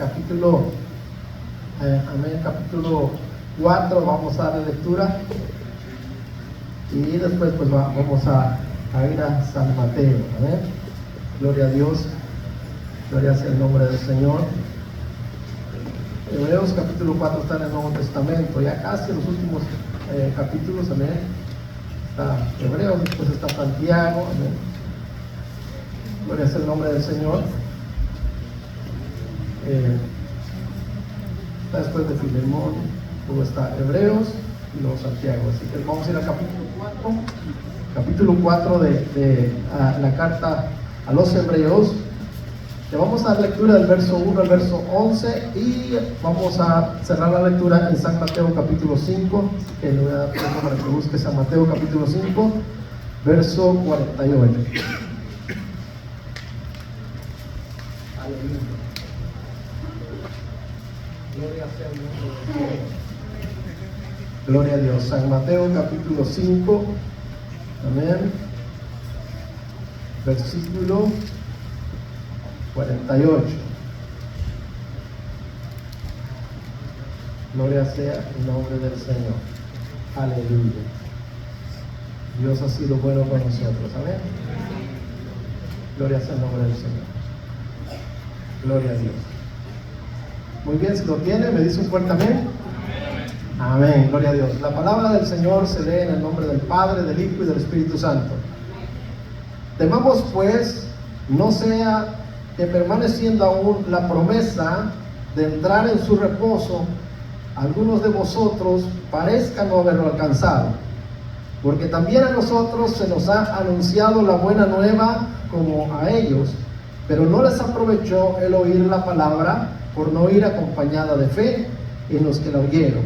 capítulo, capítulo 4, vamos a darle lectura y después pues vamos a ir a San Mateo. Amén. Gloria a Dios, gloria sea el nombre del Señor. Hebreos capítulo 4 está en el Nuevo Testamento, ya casi los últimos capítulos. Amén. Está Hebreos, después está Santiago. Amén. Gloria sea el nombre del Señor. Está después de Filemón, luego está Hebreos y luego Santiago. Así que vamos a ir al capítulo 4 de la carta a los Hebreos. Le vamos a dar lectura del verso 1 al verso 11 y vamos a cerrar la lectura en San Mateo capítulo 5. Así que le voy a dar tiempo para que busque San Mateo capítulo 5, verso 48. Aleluya. Gloria sea el nombre del Señor. Gloria a Dios. San Mateo capítulo 5. Amén. Versículo 48. Gloria sea el nombre del Señor. Aleluya. Dios ha sido bueno con nosotros. Amén. Gloria sea el nombre del Señor. Gloria a Dios. Muy bien, si lo tiene, me dice un fuerte amén. Amén, gloria a Dios. La palabra del Señor se lee en el nombre del Padre, del Hijo y del Espíritu Santo. Temamos pues, no sea que permaneciendo aún la promesa de entrar en su reposo, algunos de vosotros parezcan no haberlo alcanzado. Porque también a nosotros se nos ha anunciado la buena nueva como a ellos, pero no les aprovechó el oír la palabra por no ir acompañada de fe en los que la oyeron.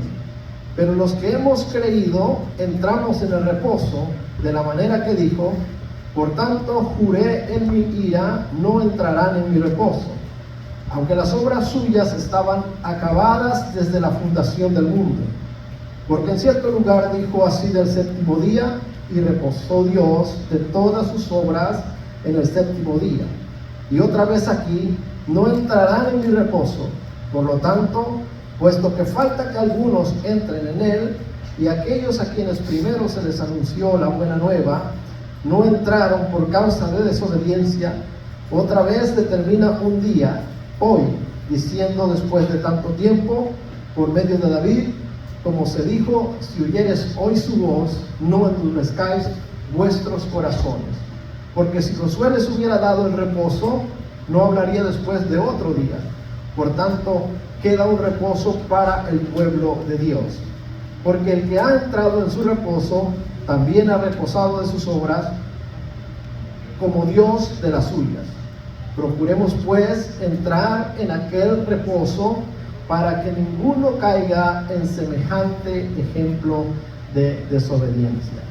Pero los que hemos creído entramos en el reposo de la manera que dijo: por tanto juré en mi ira, no entrarán en mi reposo, aunque las obras suyas estaban acabadas desde la fundación del mundo. Porque en cierto lugar dijo así del séptimo día, y reposó Dios de todas sus obras en el séptimo día. Y otra vez aquí: no entrarán en mi reposo. Por lo tanto, puesto que falta que algunos entren en él, y aquellos a quienes primero se les anunció la buena nueva no entraron por causa de desobediencia, otra vez determina un día, hoy, diciendo después de tanto tiempo, por medio de David, como se dijo: si oyeres hoy su voz, no endurezcáis vuestros corazones. Porque si Josué les hubiera dado el reposo, no hablaría después de otro día. Por tanto, queda un reposo para el pueblo de Dios. Porque el que ha entrado en su reposo, también ha reposado de sus obras, como Dios de las suyas. Procuremos pues entrar en aquel reposo, para que ninguno caiga en semejante ejemplo de desobediencia.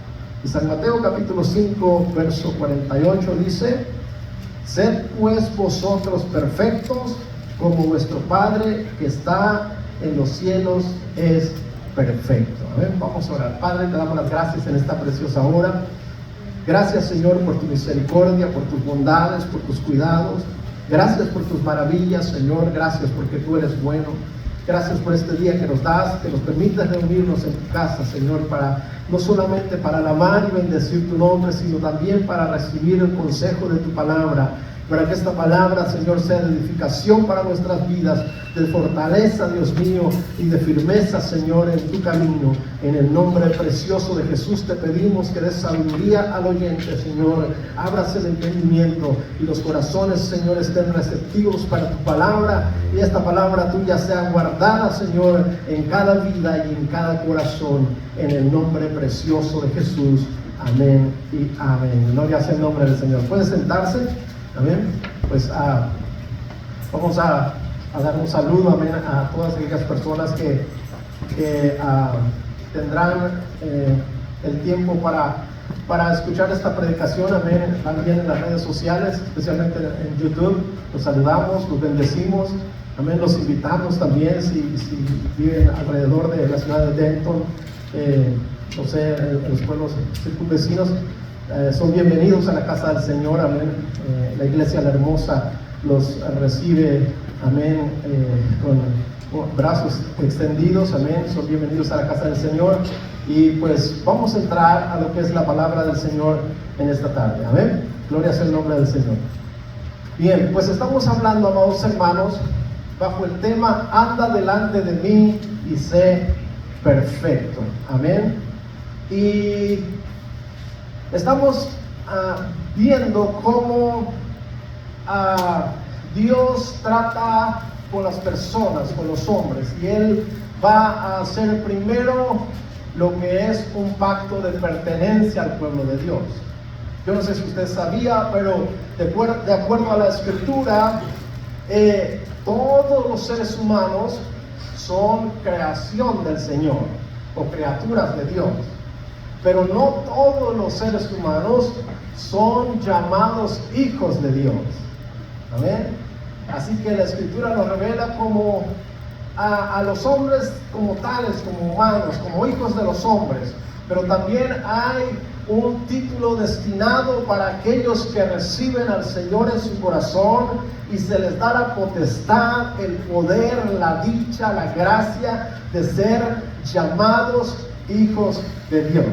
Y San Mateo capítulo 5, verso 48 dice: sed pues vosotros perfectos, como vuestro Padre que está en los cielos es perfecto. A ver, vamos a orar. Padre, te damos las gracias en esta preciosa hora. Gracias, Señor, por tu misericordia, por tus bondades, por tus cuidados. Gracias por tus maravillas, Señor. Gracias porque tú eres bueno. Gracias por este día que nos das, que nos permites reunirnos en tu casa, Señor, no solamente para alabar y bendecir tu nombre, sino también para recibir el consejo de tu palabra, para que esta palabra, Señor, sea de edificación para nuestras vidas, de fortaleza, Dios mío, y de firmeza, Señor, en tu camino. En el nombre precioso de Jesús te pedimos que des sabiduría al oyente, Señor. Ábrase el entendimiento y los corazones, Señor, estén receptivos para tu palabra, y esta palabra tuya sea guardada, Señor, en cada vida y en cada corazón, en el nombre precioso de Jesús. Amén y amén. Gloria sea el nombre del Señor. ¿Puede sentarse? Amén. Pues vamos a dar un saludo, amén, a todas aquellas personas que tendrán el tiempo para escuchar esta predicación, amén, también en las redes sociales, especialmente en YouTube. Los saludamos, los bendecimos, amén. Los invitamos también, si viven alrededor de la ciudad de Denton, no sé, en los pueblos circunvecinos, son bienvenidos a la casa del Señor, amén. La iglesia La Hermosa los recibe amén, con brazos extendidos, amén, son bienvenidos a la casa del Señor. Y pues vamos a entrar a lo que es la palabra del Señor en esta tarde, amén. Gloria sea el nombre del Señor. Bien, pues estamos hablando, amados hermanos, bajo el tema anda delante de mí y sé perfecto, amén. Y estamos viendo cómo Dios trata con las personas, con los hombres, y Él va a hacer primero lo que es un pacto de pertenencia al pueblo de Dios. Yo no sé si usted sabía, pero de acuerdo a la Escritura, todos los seres humanos son creación del Señor o criaturas de Dios, pero no todos los seres humanos son llamados hijos de Dios. Amén. Así que la Escritura nos revela como a los hombres como tales, como humanos, como hijos de los hombres, pero también hay un título destinado para aquellos que reciben al Señor en su corazón y se les da la potestad, el poder, la dicha, la gracia de ser llamados hijos de Dios.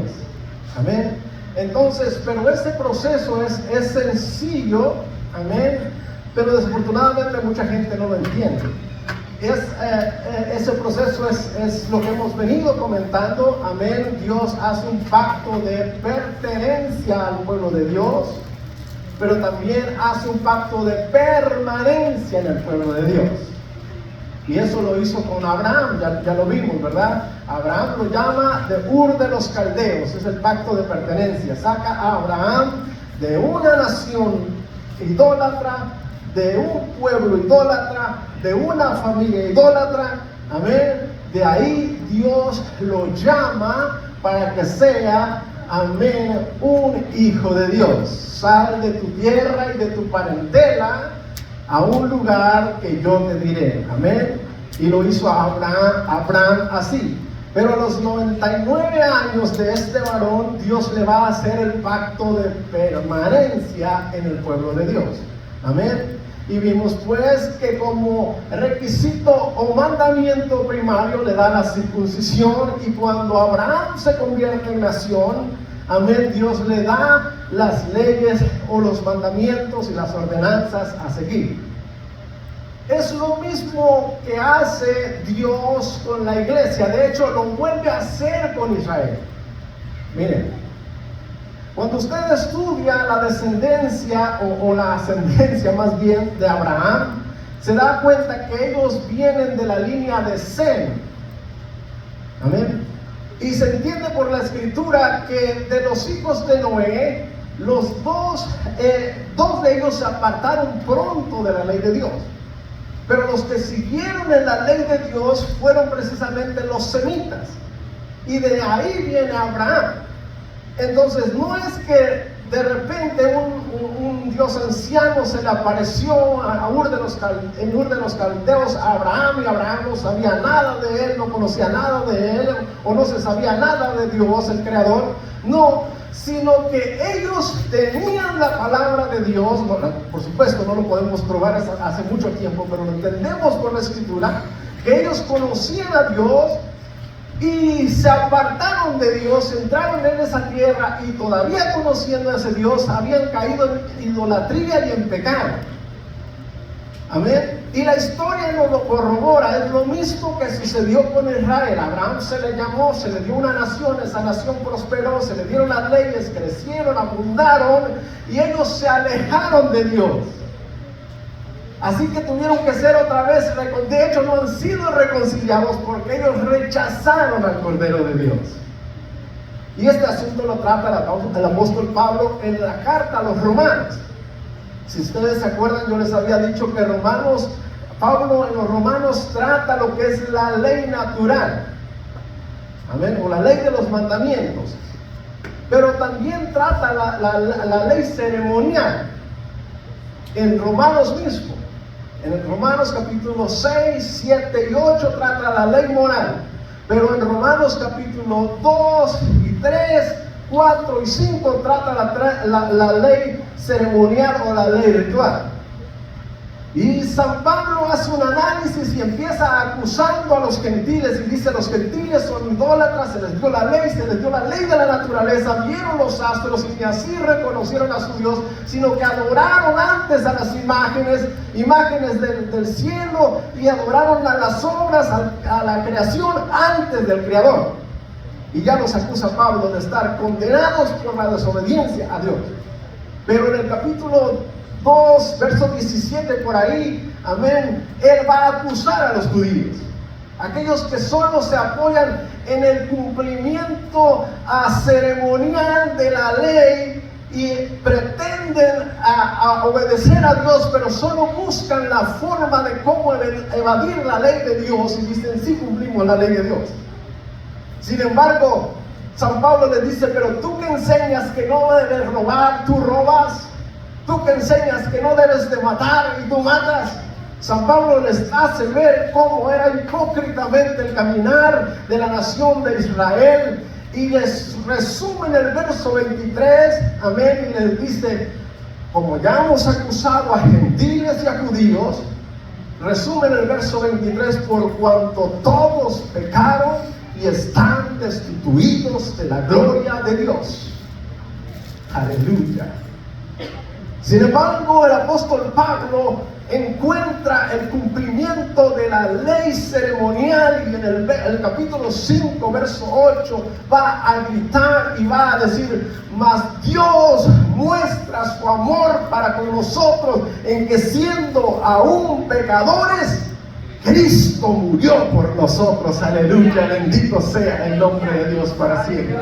Amén. Entonces, pero este proceso es sencillo, amén, pero desafortunadamente mucha gente no lo entiende. Ese proceso es lo que hemos venido comentando, amén. Dios hace un pacto de pertenencia al pueblo de Dios, pero también hace un pacto de permanencia en el pueblo de Dios. Y eso lo hizo con Abraham, ya lo vimos, ¿verdad? Abraham lo llama de Ur de los Caldeos, es el pacto de pertenencia. Saca a Abraham de una nación idólatra, de un pueblo idólatra, de una familia idólatra, amén. De ahí Dios lo llama para que sea, amén, un hijo de Dios. Sal de tu tierra y de tu parentela a un lugar que yo te diré, amén. Y lo hizo Abraham así. Pero a los 99 años de este varón, Dios le va a hacer el pacto de permanencia en el pueblo de Dios, amén. Y vimos pues que como requisito o mandamiento primario le da la circuncisión, y cuando Abraham se convierte en nación, amén, Dios le da las leyes o los mandamientos y las ordenanzas a seguir. Es lo mismo que hace Dios con la iglesia. De hecho, lo vuelve a hacer con Israel. Miren, cuando usted estudia la descendencia o la ascendencia más bien de Abraham, se da cuenta que ellos vienen de la línea de Sem. Amén. Y se entiende por la Escritura que de los hijos de Noé, los dos de ellos se apartaron pronto de la ley de Dios. Pero los que siguieron en la ley de Dios fueron precisamente los semitas. Y de ahí viene Abraham. Entonces no es que de repente un Dios anciano se le apareció en Ur de los Caldeos a Abraham, y Abraham no sabía nada de él, no conocía nada de él, o no se sabía nada de Dios, el Creador. No, sino que ellos tenían la palabra de Dios. Por supuesto no lo podemos probar hace mucho tiempo, pero lo entendemos por la Escritura, que ellos conocían a Dios y se apartaron de Dios, entraron en esa tierra, y todavía conociendo a ese Dios habían caído en idolatría y en pecado. Amén. Y la historia nos lo corrobora. Es lo mismo que sucedió con Israel. Abraham se le llamó, se le dio una nación, esa nación prosperó, se le dieron las leyes, crecieron, abundaron, y ellos se alejaron de Dios. Así que tuvieron que ser otra vez, de hecho no han sido reconciliados porque ellos rechazaron al Cordero de Dios. Y este asunto lo trata el apóstol Pablo en la carta a los romanos. Si ustedes se acuerdan, yo les había dicho que Pablo en los Romanos trata lo que es la ley natural, amén, o la ley de los mandamientos, pero también trata la ley ceremonial en Romanos mismo. En Romanos capítulo 6, 7 y 8 trata la ley moral, pero en Romanos capítulo 2 y 3, 4 y 5 trata la ley ceremonial o la ley ritual. Y San Pablo hace un análisis y empieza acusando a los gentiles y dice: los gentiles son idólatras, se les dio la ley, se les dio la ley de la naturaleza, vieron los astros y ni así reconocieron a su Dios, sino que adoraron antes a las imágenes del cielo, y adoraron a las obras, a la creación antes del Creador. Y ya los acusa Pablo de estar condenados por la desobediencia a Dios. Pero en el capítulo 2, verso 17 por ahí, amén, él va a acusar a los judíos, aquellos que solo se apoyan en el cumplimiento ceremonial de la ley y pretenden a obedecer a Dios, pero solo buscan la forma de cómo evadir la ley de Dios y dicen: sí, cumplimos la ley de Dios. Sin embargo, San Pablo les dice: pero tú que enseñas que no debes robar, tú robas. Tú que enseñas que no debes de matar y tú matas. San Pablo les hace ver cómo era hipócritamente el caminar de la nación de Israel, y les resume en el verso 23, amén, y les dice: como ya hemos acusado a gentiles y a judíos, resume en el verso 23: por cuanto todos pecaron y están destituidos de la gloria de Dios. Aleluya. Sin embargo, el apóstol Pablo encuentra el cumplimiento de la ley ceremonial, y en el capítulo 5, verso 8, va a gritar y va a decir: mas Dios muestra su amor para con nosotros, en que siendo aún pecadores, Cristo murió por nosotros. Aleluya, bendito sea el nombre de Dios para siempre.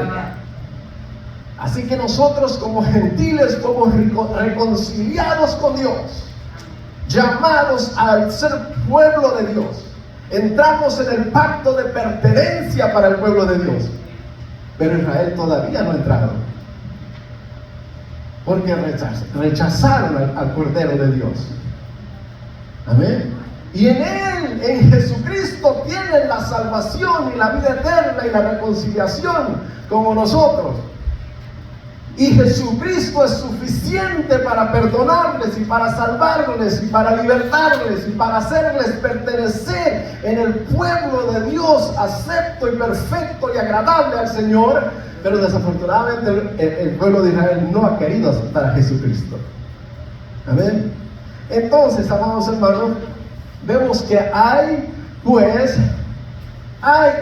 Así que nosotros como gentiles somos reconciliados con Dios, llamados al ser pueblo de Dios. Entramos en el pacto de pertenencia para el pueblo de Dios. Pero Israel todavía no ha entrado, porque rechazaron al Cordero de Dios. Amén. Y en Él, en Jesucristo, tienen la salvación y la vida eterna y la reconciliación como nosotros. Y Jesucristo es suficiente para perdonarles y para salvarles y para libertarles y para hacerles pertenecer en el pueblo de Dios, acepto y perfecto y agradable al Señor. Pero desafortunadamente el pueblo de Israel no ha querido aceptar a Jesucristo. Amén. Entonces, amados hermanos, vemos que hay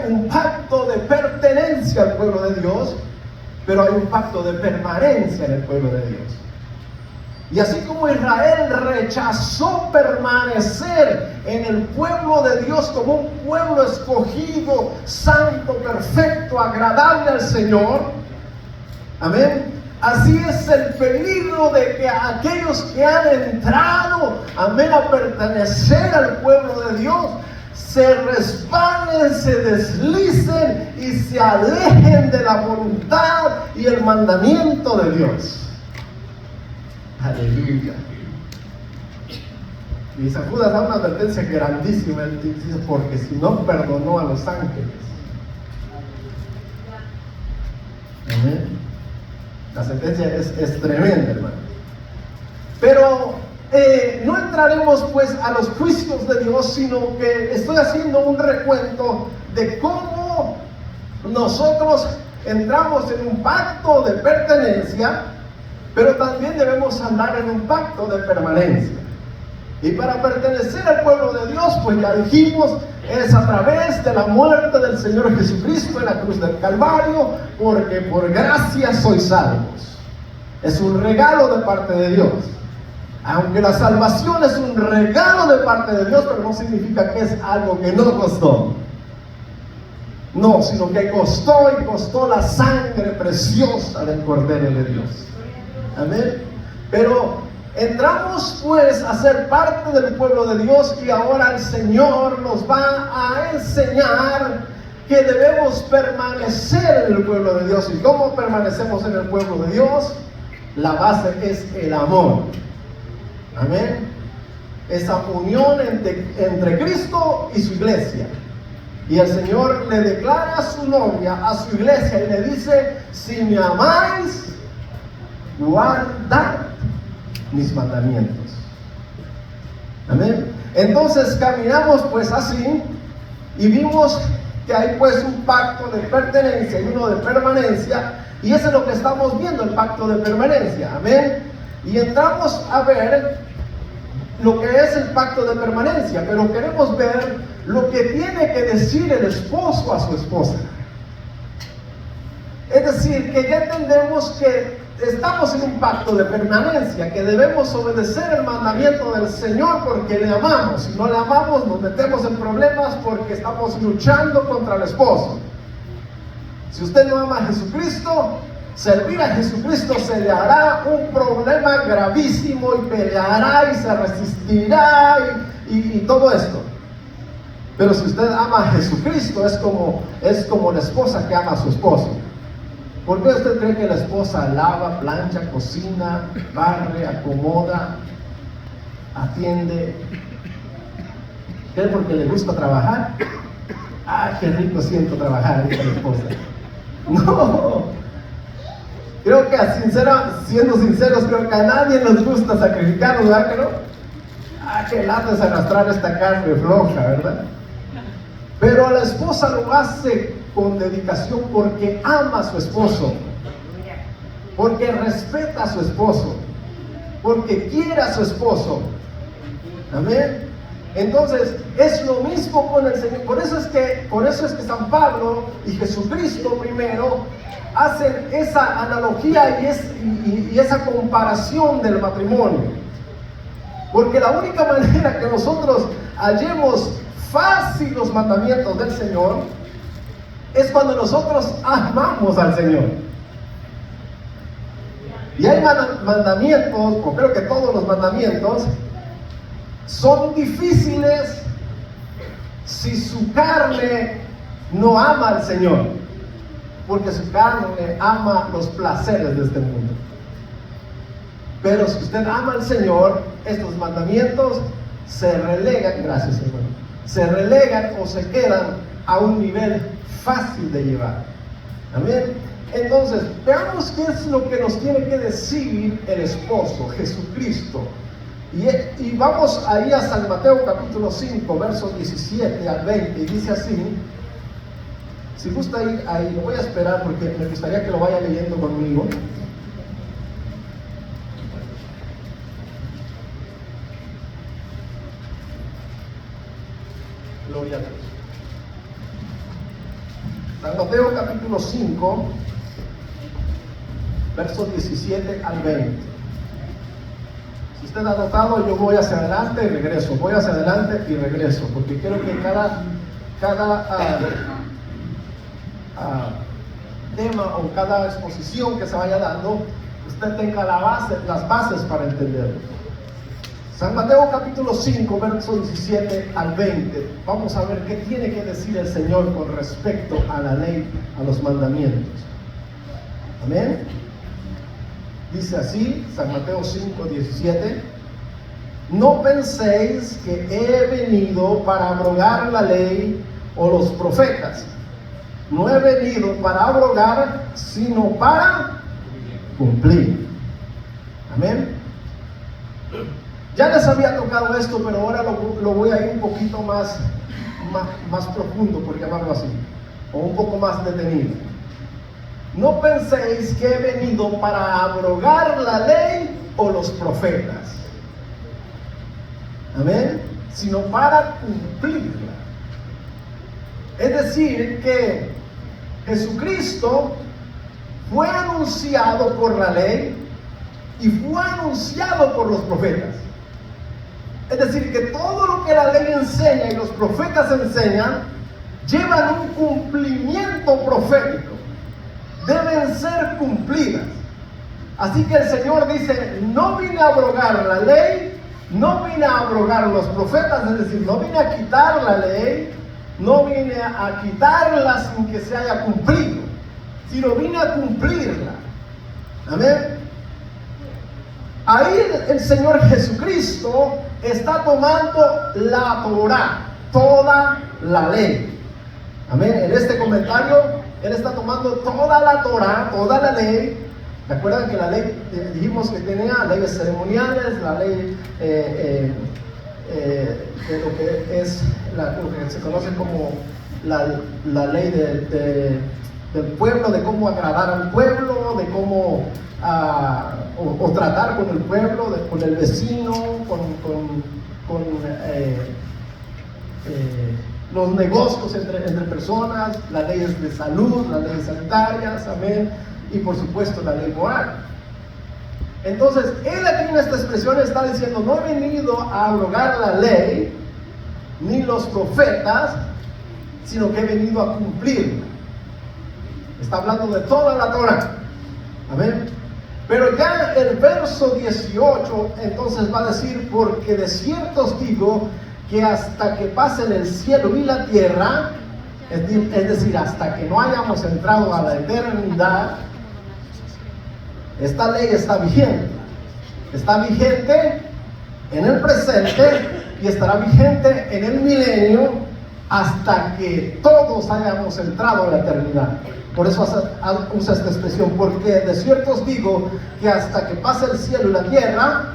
un pacto de pertenencia al pueblo de Dios, pero hay un pacto de permanencia en el pueblo de Dios. Y así como Israel rechazó permanecer en el pueblo de Dios como un pueblo escogido, santo, perfecto, agradable al Señor, amén, así es el peligro de que aquellos que han entrado, amén, a pertenecer al pueblo de Dios, se resbalen, se deslicen y se alejen de la voluntad y el mandamiento de Dios. Aleluya. Y San Judas da una advertencia grandísima. Él dice: porque si no perdonó a los ángeles. Amén. La sentencia es tremenda, hermano. Pero no entraremos pues a los juicios de Dios, sino que estoy haciendo un recuento de cómo nosotros entramos en un pacto de pertenencia, pero también debemos andar en un pacto de permanencia. Y para pertenecer al pueblo de Dios, pues ya dijimos, es a través de la muerte del Señor Jesucristo en la cruz del Calvario, porque por gracia sois salvos. Es un regalo de parte de Dios. Aunque la salvación es un regalo de parte de Dios, pero no significa que es algo que no costó. No, sino que costó la sangre preciosa del Cordero de Dios. Amén. Pero entramos pues a ser parte del pueblo de Dios, y ahora el Señor nos va a enseñar que debemos permanecer en el pueblo de Dios. ¿Y cómo permanecemos en el pueblo de Dios? La base es el amor. Amén. Esa unión entre Cristo y su iglesia. Y el Señor le declara a su novia, a su iglesia, y le dice: si me amáis, guardad mis mandamientos. Amén. Entonces caminamos pues así y vimos que hay pues un pacto de pertenencia y uno de permanencia, y eso es lo que estamos viendo, el pacto de permanencia. Amén. Y entramos a ver lo que es el pacto de permanencia, pero queremos ver lo que tiene que decir el esposo a su esposa. Es decir, que ya entendemos que estamos en un pacto de permanencia, que debemos obedecer el mandamiento del Señor porque le amamos. Si no le amamos, nos metemos en problemas porque estamos luchando contra el esposo. Si usted no ama a Jesucristo, servir a Jesucristo se le hará un problema gravísimo, y peleará y se resistirá y todo esto. Pero si usted ama a Jesucristo, es como la esposa que ama a su esposo. ¿Por qué usted cree que la esposa lava, plancha, cocina, barre, acomoda, atiende? ¿Qué? ¿Porque le gusta trabajar? ¡Ah, qué rico siento trabajar! Dice la esposa. No. Creo que siendo sinceros, creo que a nadie nos gusta sacrificarnos, ¿verdad que no? ¡Ah, qué lata es arrastrar esta carne floja!, ¿verdad? Pero la esposa lo hace con dedicación porque ama a su esposo, porque respeta a su esposo, porque quiere a su esposo. Amén. Entonces es lo mismo con el Señor. Por eso es que San Pablo y Jesucristo primero hacen esa analogía y esa comparación del matrimonio, porque la única manera que nosotros hallemos fácil los mandamientos del Señor es cuando nosotros amamos al Señor. Y hay mandamientos, o creo que todos los mandamientos son difíciles si su carne no ama al Señor, porque su carne ama los placeres de este mundo. Pero si usted ama al Señor, estos mandamientos se relegan, gracias hermano, se relegan o se quedan a un nivel fácil de llevar. Amén. Entonces, veamos qué es lo que nos tiene que decir el esposo, Jesucristo. Y vamos ahí a San Mateo capítulo 5, versos 17 al 20, y dice así. Si gusta ir ahí, lo voy a esperar porque me gustaría que lo vaya leyendo conmigo. Gloria a Dios. San Mateo capítulo 5, versos 17 al 20. Si usted ha notado, yo voy hacia adelante y regreso, voy hacia adelante y regreso, porque quiero que cada tema o cada exposición que se vaya dando, usted tenga las bases para entenderlo. San Mateo capítulo 5, versos 17 al 20. Vamos a ver qué tiene que decir el Señor con respecto a la ley, a los mandamientos. Amén. Dice así, San Mateo 5, 17. No penséis que he venido para abrogar la ley o los profetas. No he venido para abrogar, sino para cumplir. Amén. Ya les había tocado esto, pero ahora lo voy a ir un poquito más profundo, por llamarlo así, o un poco más detenido. No penséis que he venido para abrogar la ley o los profetas. Amén. Sino para cumplirla. Es decir, que Jesucristo fue anunciado por la ley y fue anunciado por los profetas. Es decir, que todo lo que la ley enseña y los profetas enseñan llevan un cumplimiento profético. Deben ser cumplidas. Así que el Señor dice, no vine a abrogar la ley, no vine a abrogar los profetas, es decir, no vine a quitar la ley, no vine a quitarla sin que se haya cumplido, sino vine a cumplirla. Amén. Ahí el Señor Jesucristo está tomando la Torá, toda la ley. Amén. En este comentario, Él está tomando toda la Torá, toda la ley. ¿Recuerdan que la ley, dijimos que tenía leyes ceremoniales, la ley de lo que es lo que se conoce como la ley del pueblo, de cómo agradar al pueblo, de cómo o tratar con el pueblo, con el vecino, con los negocios entre personas, las leyes de salud, las leyes sanitarias, amén, y por supuesto la ley moral. Entonces, él aquí en esta expresión está diciendo: no he venido a abrogar la ley ni los profetas, sino que he venido a cumplirla. Está hablando de toda la Torá, amén. Pero ya el verso 18 entonces va a decir: porque de cierto os digo que hasta que pasen el cielo y la tierra, es decir, hasta que no hayamos entrado a la eternidad, esta ley está vigente en el presente y estará vigente en el milenio hasta que todos hayamos entrado a la eternidad. Por eso usa esta expresión: porque de cierto os digo que hasta que pase el cielo y la tierra,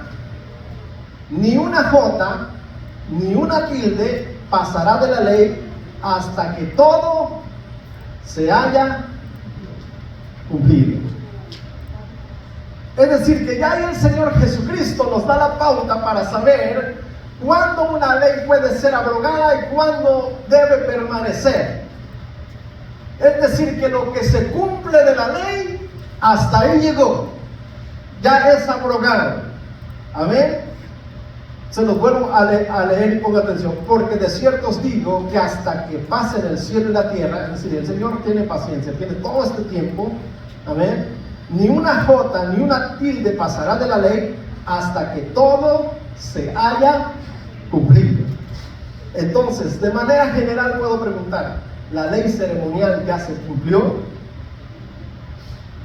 ni una jota ni una tilde pasará de la ley hasta que todo se haya cumplido. Es decir, que ya el Señor Jesucristo nos da la pauta para saber cuándo una ley puede ser abrogada y cuándo debe permanecer. Es decir, que lo que se cumple de la ley, hasta ahí llegó, ya es abrogado. Amén. Se los vuelvo a leer y ponga atención: porque de cierto os digo que hasta que pasen el cielo y la tierra, es decir, el Señor tiene paciencia, tiene todo este tiempo, amén, ni una jota ni una tilde pasará de la ley hasta que todo se haya cumplido. Entonces, de manera general puedo preguntar: ¿la ley ceremonial ya se cumplió?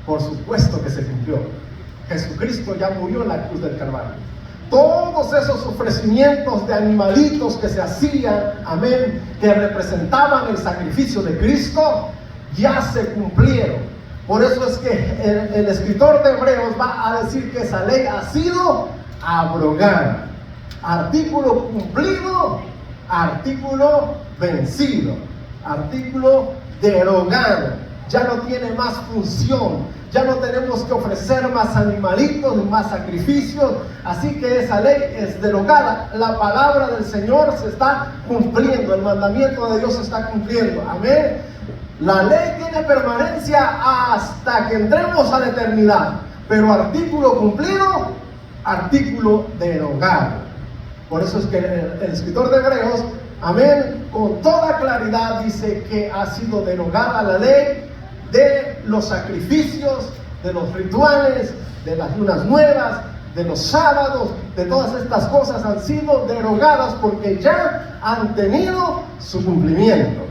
Por supuesto que se cumplió. Jesucristo ya murió en la cruz del Calvario. Todos esos ofrecimientos de animalitos que se hacían, amén, que representaban el sacrificio de Cristo, ya se cumplieron. Por eso es que el escritor de Hebreos va a decir que esa ley ha sido abrogada. Artículo cumplido, artículo vencido, artículo derogado. Ya no tiene más función. Ya no tenemos que ofrecer más animalitos ni más sacrificios. Así que esa ley es derogada. La palabra del Señor se está cumpliendo. El mandamiento de Dios se está cumpliendo. Amén. La ley tiene permanencia hasta que entremos a la eternidad. Pero artículo cumplido, artículo derogado. Por eso es que el escritor de Hebreos, amén, con toda claridad dice que ha sido derogada la ley de los sacrificios, de los rituales, de las lunas nuevas, de los sábados, de todas estas cosas han sido derogadas porque ya han tenido su cumplimiento.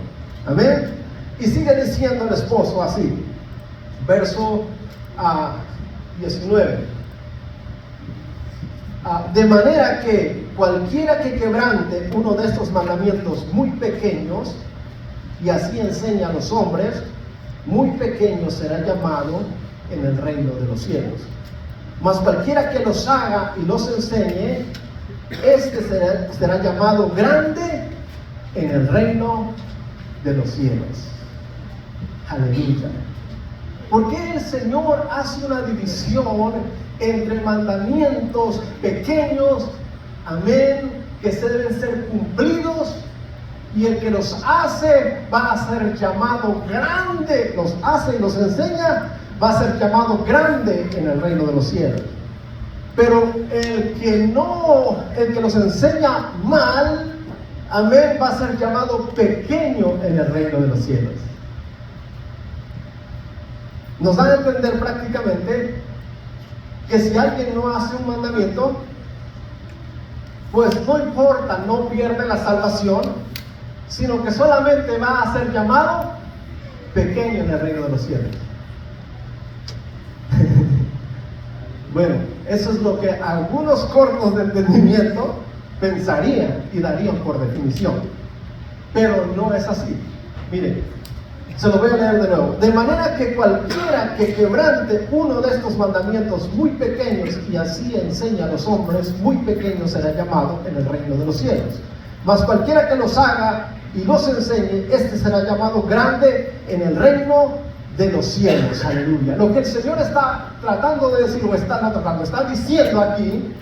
Amén. Y sigue diciendo el esposo así, verso 19: de manera que cualquiera que quebrante uno de estos mandamientos muy pequeños y así enseña a los hombres, muy pequeño será llamado en el reino de los cielos. Mas cualquiera que los haga y los enseñe, este será llamado grande en el reino de los cielos. Aleluya. ¿Por qué el Señor hace una división entre mandamientos pequeños, amén, que se deben ser cumplidos, y el que los hace va a ser llamado grande? Los hace y los enseña, va a ser llamado grande en el reino de los cielos. Pero el que los enseña mal, amén, va a ser llamado pequeño en el reino de los cielos. Nos da a entender prácticamente que si alguien no hace un mandamiento, pues no importa, no pierde la salvación, sino que solamente va a ser llamado pequeño en el reino de los cielos. Bueno, eso es lo que algunos cortos de entendimiento pensarían y darían por definición, pero no es así. Miren, Se lo voy a leer de nuevo. De manera que cualquiera que quebrante uno de estos mandamientos muy pequeños y así enseña a los hombres, muy pequeño será llamado en el reino de los cielos. Mas cualquiera que los haga y los enseñe, este será llamado grande en el reino de los cielos. Aleluya. Lo que el Señor está tratando de decir, o está diciendo aquí,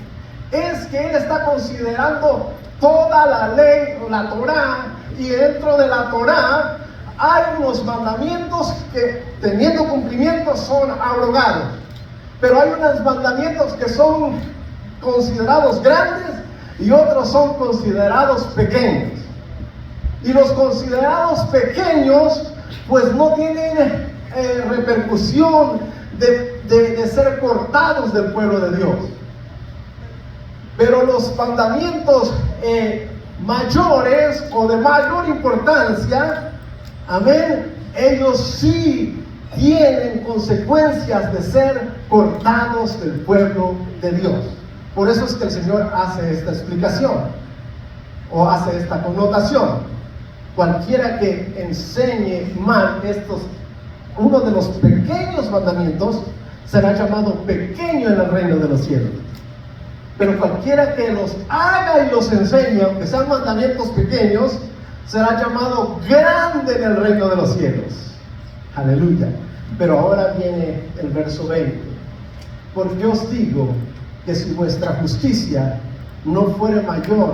es que Él está considerando toda la ley, la Torá, y dentro de la Torá hay unos mandamientos que, teniendo cumplimiento, son abrogados. Pero hay unos mandamientos que son considerados grandes y otros son considerados pequeños. Y los considerados pequeños, pues no tienen repercusión de ser cortados del pueblo de Dios. Pero los mandamientos mayores o de mayor importancia, amén, ellos sí tienen consecuencias de ser cortados del pueblo de Dios. Por eso es que el Señor hace esta explicación o hace esta connotación. Cualquiera que enseñe mal uno de los pequeños mandamientos, será llamado pequeño en el reino de los cielos. Pero cualquiera que los haga y los enseñe, aunque sean mandamientos pequeños, será llamado grande en el reino de los cielos. Aleluya. Pero ahora viene el verso 20. Porque os digo que si vuestra justicia no fuere mayor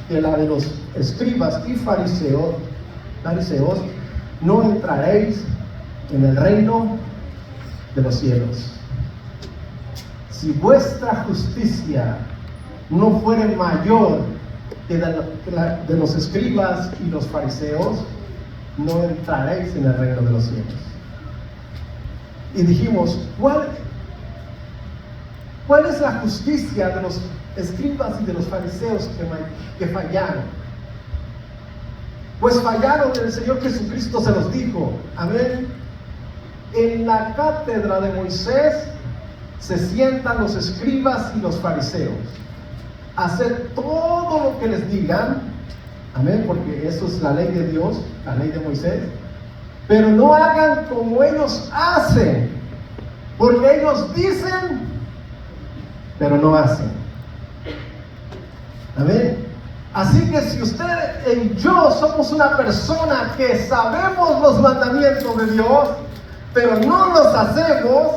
que la de los escribas y fariseos, no entraréis en el reino de los cielos. Si vuestra justicia no fuere mayor que de los escribas y los fariseos, no entraréis en el reino de los cielos. Y dijimos, ¿cuál es la justicia de los escribas y de los fariseos que fallaron? Pues fallaron, el Señor Jesucristo se los dijo, amén. En la cátedra de Moisés se sientan los escribas y los fariseos a hacer todo lo que les digan, amén, porque eso es la ley de Dios, la ley de Moisés, pero no hagan como ellos hacen, porque ellos dicen, pero no hacen. Amén. Así que si usted y yo somos una persona que sabemos los mandamientos de Dios, pero no los hacemos,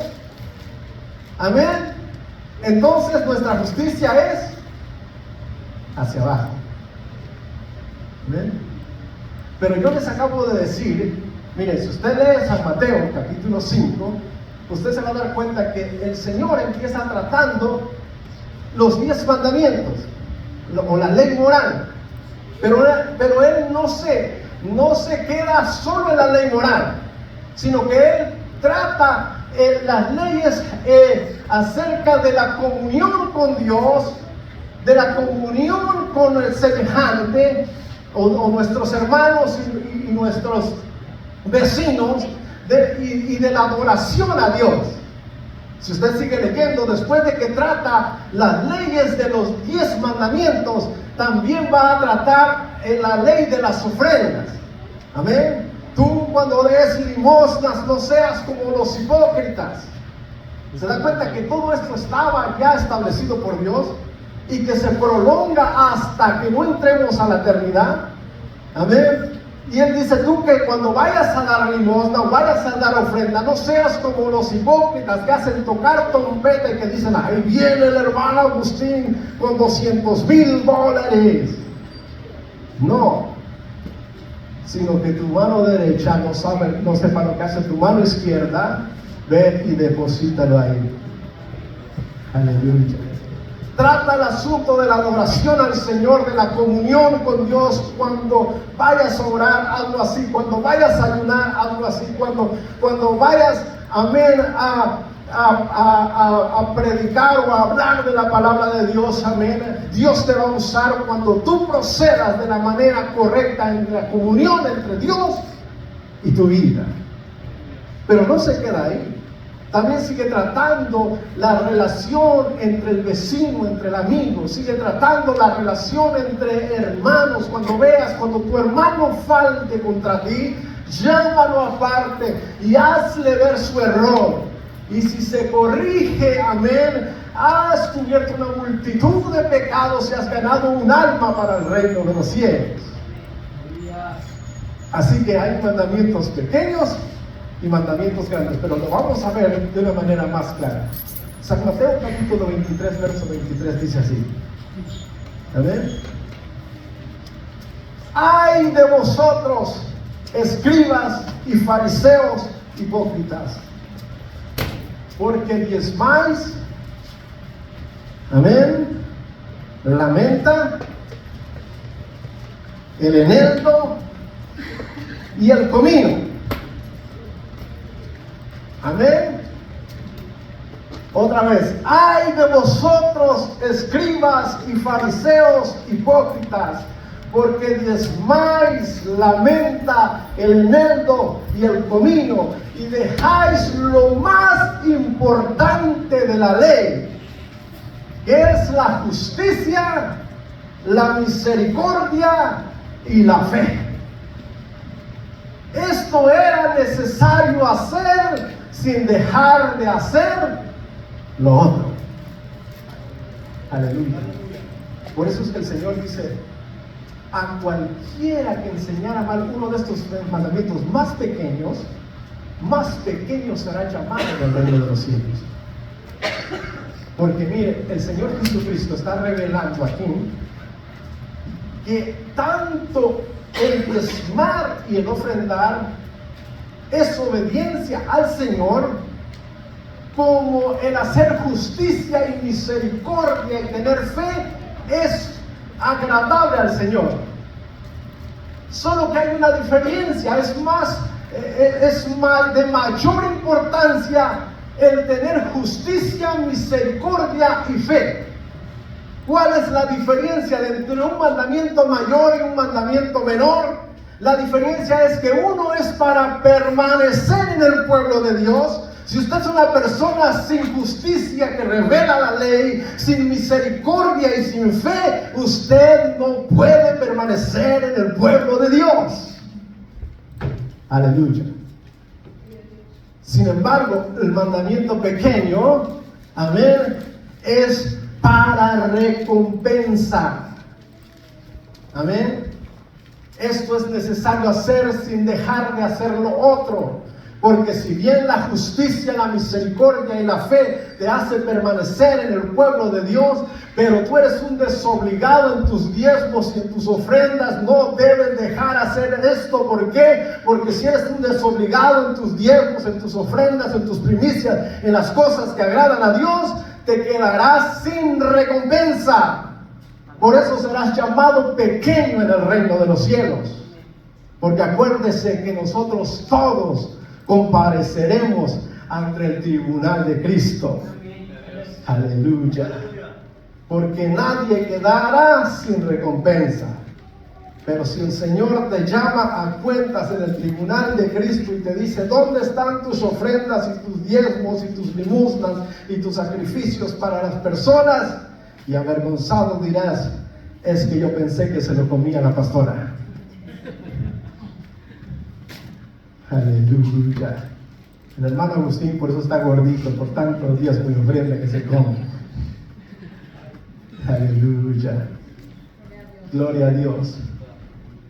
amén, entonces nuestra justicia es hacia abajo. Amén. Pero yo les acabo de decir, miren, si usted lee San Mateo capítulo 5, usted se va a dar cuenta que el Señor empieza tratando los 10 mandamientos o la ley moral, pero Él no se queda solo en la ley moral, sino que Él trata las leyes acerca de la comunión con Dios, de la comunión con el semejante o nuestros hermanos y nuestros vecinos, y de la adoración a Dios. Si usted sigue leyendo, después de que trata las leyes de los 10 mandamientos, también va a tratar la ley de las ofrendas. Amén. Tú cuando des limosnas no seas como los hipócritas. ¿Se da cuenta que todo esto estaba ya establecido por Dios y que se prolonga hasta que no entremos a la eternidad? Amén. Y Él dice, tú que cuando vayas a dar limosna o vayas a dar ofrenda, no seas como los hipócritas que hacen tocar trompeta y que dicen, ahí viene el hermano Agustín con $200,000. No, sino que tu mano derecha no sepa lo que hace tu mano izquierda, ve y deposítalo ahí. Aleluya. Trata el asunto de la adoración al Señor, de la comunión con Dios. Cuando vayas a orar, hazlo así. Cuando vayas a ayunar, hazlo así. Cuando vayas, amén, a predicar o a hablar de la palabra de Dios, amén, Dios te va a usar cuando tú procedas de la manera correcta en la comunión entre Dios y tu vida. Pero no se queda ahí. También sigue tratando la relación entre el vecino, entre el amigo. Sigue tratando la relación entre hermanos. Cuando tu hermano falte contra ti, llámalo aparte y hazle ver su error. Y si se corrige, amén, has cubierto una multitud de pecados y has ganado un alma para el reino de los cielos. Así que hay mandamientos pequeños y mandamientos grandes, pero lo vamos a ver de una manera más clara. San Mateo capítulo 23, verso 23 dice así. Amén. ¡Ay de vosotros, escribas y fariseos hipócritas! Porque diezmáis, amén, la menta, el eneldo y el comino. Amén. Otra vez, ¡ay de vosotros, escribas y fariseos hipócritas! Porque diezmáis la menta, el eneldo y el comino, y dejáis lo más importante de la ley, que es la justicia, la misericordia y la fe. Esto era necesario hacer sin dejar de hacer lo otro. Aleluya. Por eso es que el Señor dice: a cualquiera que enseñara mal uno de estos mandamientos más pequeños será llamado en el reino de los cielos. Porque mire, el Señor Jesucristo está revelando aquí que tanto el diezmar y el ofrendar es obediencia al Señor, como el hacer justicia y misericordia y tener fe es agradable al Señor. Solo que hay una diferencia, es de mayor importancia el tener justicia, misericordia y fe. ¿Cuál es la diferencia entre un mandamiento mayor y un mandamiento menor? La diferencia es que uno es para permanecer en el pueblo de Dios. Si usted es una persona sin justicia que revela la ley, sin misericordia y sin fe, usted no puede permanecer en el pueblo de Dios. Aleluya. Sin embargo, el mandamiento pequeño, amén, es para recompensa. Amén. Esto es necesario hacer sin dejar de hacer lo otro. Porque si bien la justicia, la misericordia y la fe te hace permanecer en el pueblo de Dios, pero tú eres un desobligado en tus diezmos y en tus ofrendas, no debes dejar hacer esto. ¿Por qué? Porque si eres un desobligado en tus diezmos, en tus ofrendas, en tus primicias, en las cosas que agradan a Dios, te quedarás sin recompensa. Por eso serás llamado pequeño en el reino de los cielos. Porque acuérdese que nosotros todos compareceremos ante el tribunal de Cristo. Aleluya. Porque nadie quedará sin recompensa. Pero si el Señor te llama a cuentas en el tribunal de Cristo y te dice: ¿dónde están tus ofrendas y tus diezmos y tus limosnas y tus sacrificios para las personas? Y avergonzado dirás: es que yo pensé que se lo comía la pastora. Aleluya. El hermano Agustín por eso está gordito, por tantos días muy ofrenda que se come. Aleluya. Gloria a Dios.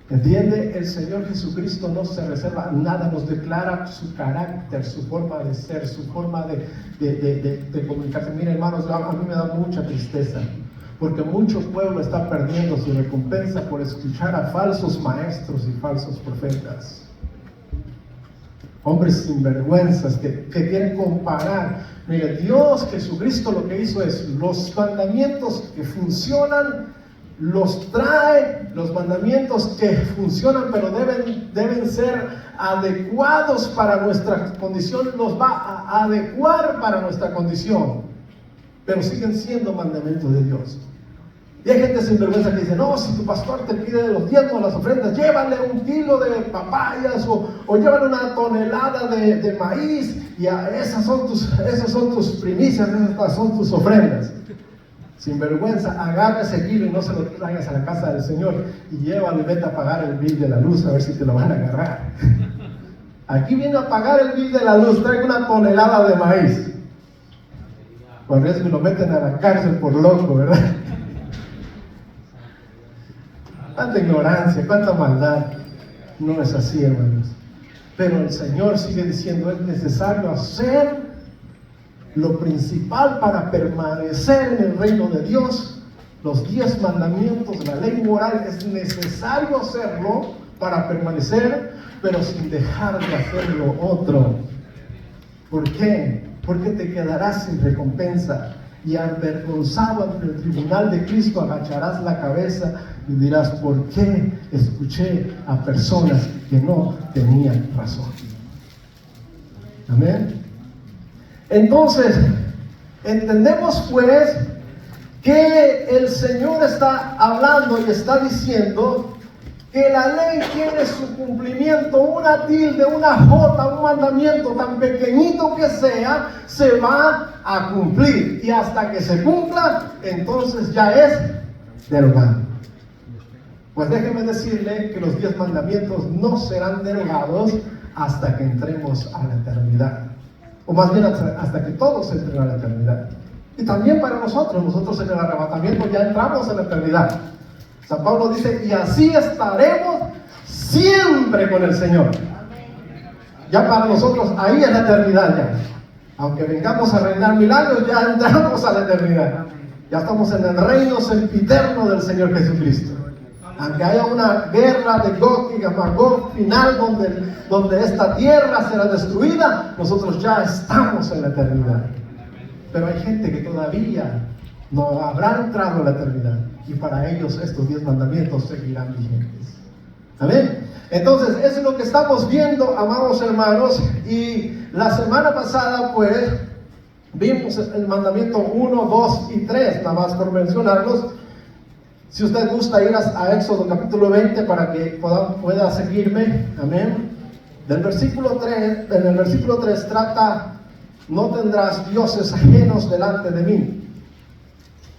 ¿Entiende? El Señor Jesucristo no se reserva nada, nos declara su carácter, su forma de ser, su forma de comunicarse. Mira, hermanos, a mí me da mucha tristeza, porque mucho pueblo está perdiendo su recompensa por escuchar a falsos maestros y falsos profetas. Hombres sinvergüenzas que quieren comparar. Mire, Dios Jesucristo lo que hizo es los mandamientos que funcionan, los trae, los mandamientos que funcionan pero deben ser adecuados para nuestra condición, los va a adecuar para nuestra condición, pero siguen siendo mandamientos de Dios. Y hay gente sinvergüenza que dice: no, si tu pastor te pide los diezmos, las ofrendas, llévale 1 kilo de papayas o llévale 1 tonelada de maíz, y esas son tus primicias, esas son tus ofrendas. Sinvergüenza, agarra ese kilo y no se lo traigas a la casa del Señor y llévalo y vete a pagar el bill de la luz a ver si te lo van a agarrar. Aquí viene a pagar el bill de la luz, trae una tonelada de maíz. Por eso lo meten a la cárcel por loco, ¿verdad? Cuánta ignorancia, cuánta maldad. No es así, hermanos. Pero el Señor sigue diciendo, es necesario hacer lo principal para permanecer en el reino de Dios. Los 10 mandamientos, la ley moral, es necesario hacerlo para permanecer, pero sin dejar de hacer lo otro. ¿Por qué? Porque te quedarás sin recompensa y avergonzado ante el tribunal de Cristo agacharás la cabeza y dirás, ¿por qué escuché a personas que no tenían razón? Amén. Entonces, entendemos pues que el Señor está hablando y está diciendo que la ley tiene su cumplimiento, una tilde, una jota, un mandamiento tan pequeñito que sea, se va a cumplir. Y hasta que se cumpla, entonces ya es derogado. Pues déjeme decirle que los 10 mandamientos no serán derogados hasta que entremos a la eternidad. O más bien hasta que todos entren a la eternidad. Y también para nosotros en el arrebatamiento ya entramos en la eternidad. San Pablo dice, y así estaremos siempre con el Señor. Ya para nosotros ahí es la eternidad ya. Aunque vengamos a reinar milagros, ya entramos a la eternidad. Ya estamos en el reino sempiterno del Señor Jesucristo. Aunque haya una guerra de Gog y Magog final donde esta tierra será destruida, nosotros ya estamos en la eternidad. Pero hay gente que todavía no habrá entrado en la eternidad, y para ellos estos 10 mandamientos seguirán vigentes. Amén. Entonces, eso es lo que estamos viendo, amados hermanos, y la semana pasada pues vimos el mandamiento 1, 2 y 3, nada más por mencionarlos. Si usted gusta ir a Éxodo capítulo 20 para que pueda seguirme, amén. En el versículo 3 trata, no tendrás dioses ajenos delante de mí.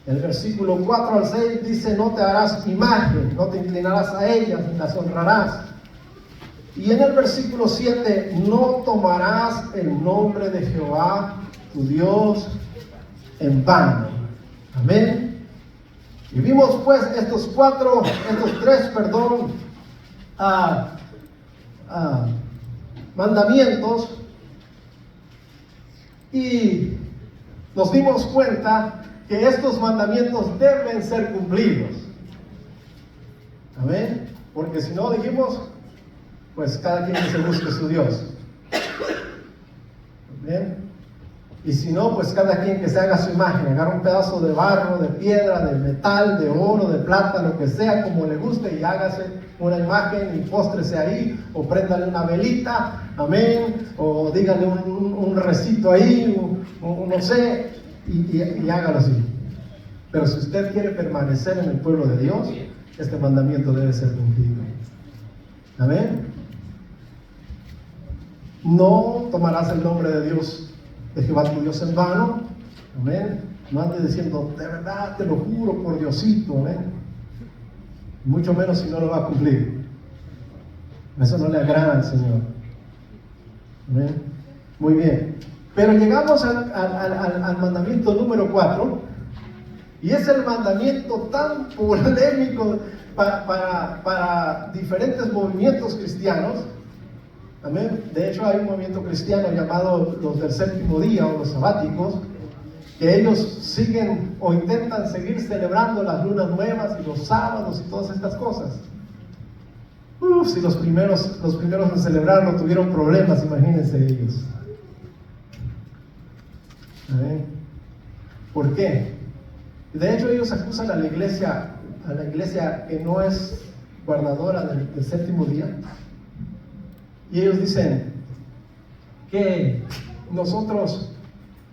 El versículo 4 al 6 dice, no te harás imagen, no te inclinarás a ellas, ni las honrarás. Y en el versículo 7, no tomarás el nombre de Jehová, tu Dios, en vano. Amén. Y vimos pues estos tres mandamientos, y nos dimos cuenta que estos mandamientos deben ser cumplidos. Amén. Porque si no, dijimos, pues cada quien que se busque su Dios. Amén. Y si no, pues cada quien que se haga su imagen, agarra un pedazo de barro, de piedra, de metal, de oro, de plata, lo que sea, como le guste, y hágase una imagen y póstrese ahí, o préndale una velita, amén, o dígale un recito ahí, no sé, y hágalo así. Pero si usted quiere permanecer en el pueblo de Dios, este mandamiento debe ser cumplido. Amén. No tomarás el nombre de Dios, de Jehová tu Dios, en vano. Amén. No andes diciendo, de verdad te lo juro por Diosito. Amén. Mucho menos si no lo va a cumplir. Eso no le agrada al Señor. Amén. Muy bien. Pero llegamos al mandamiento número 4. Y es el mandamiento tan polémico para diferentes movimientos cristianos. Amén. De hecho, hay un movimiento cristiano llamado los del séptimo día o los sabáticos, que ellos siguen o intentan seguir celebrando las lunas nuevas y los sábados y todas estas cosas. Si los primeros en celebrarlo tuvieron problemas, imagínense ellos. Amén. ¿Por qué? De hecho, ellos acusan a la iglesia que no es guardadora del séptimo día. Y ellos dicen que nosotros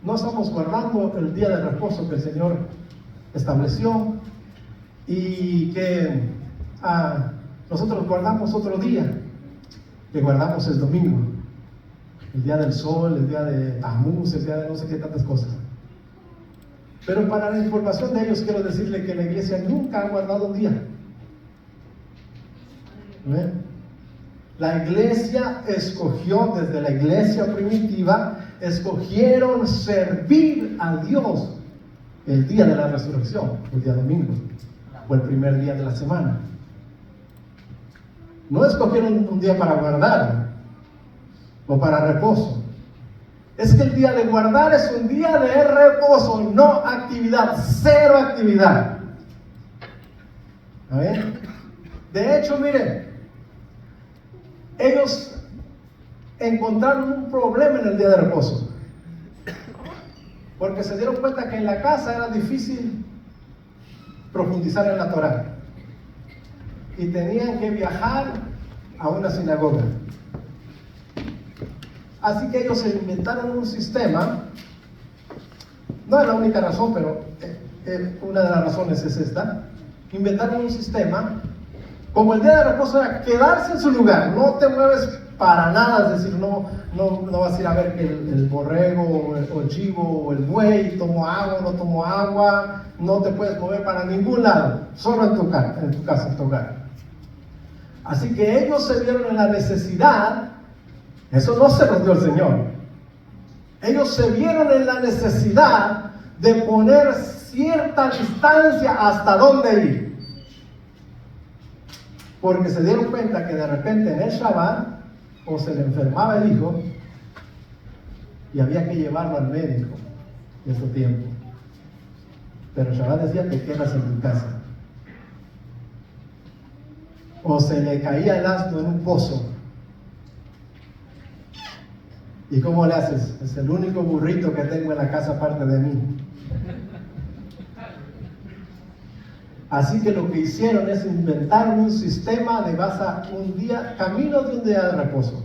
no estamos guardando el día de reposo que el Señor estableció, y que nosotros guardamos otro día, que guardamos el domingo, el día del sol, el día de Tamuz, el día de no sé qué tantas cosas. Pero para la información de ellos quiero decirle que la iglesia nunca ha guardado un día. ¿Ven? La iglesia escogió, desde la iglesia primitiva, escogieron servir a Dios el día de la resurrección, el día domingo, o el primer día de la semana. No escogieron un día para guardar o para reposo. Es que el día de guardar es un día de reposo, no actividad, cero actividad. ¿Amén? De hecho, miren, ellos encontraron un problema en el día de reposo, porque se dieron cuenta que en la casa era difícil profundizar en la Torá y tenían que viajar a una sinagoga. Así que ellos se inventaron un sistema. No es la única razón, pero una de las razones es esta. Inventaron un sistema. Como el día de reposo era quedarse en su lugar, no te mueves para nada, es decir, no vas a ir a ver que el borrego o el chivo o el buey tomó agua, no tomó agua, no te puedes mover para ningún lado, solo en tu casa, en tu hogar. Así que ellos se vieron en la necesidad, eso no se los dio el Señor, ellos se vieron en la necesidad de poner cierta distancia hasta dónde ir. Porque se dieron cuenta que de repente en el Shabbat o se le enfermaba el hijo y había que llevarlo al médico en ese tiempo. Pero el Shabbat decía: te quedas en tu casa. O se le caía el asno en un pozo. ¿Y cómo le haces? Es el único burrito que tengo en la casa aparte de mí. Así que lo que hicieron es inventar un sistema de camino de un día de reposo.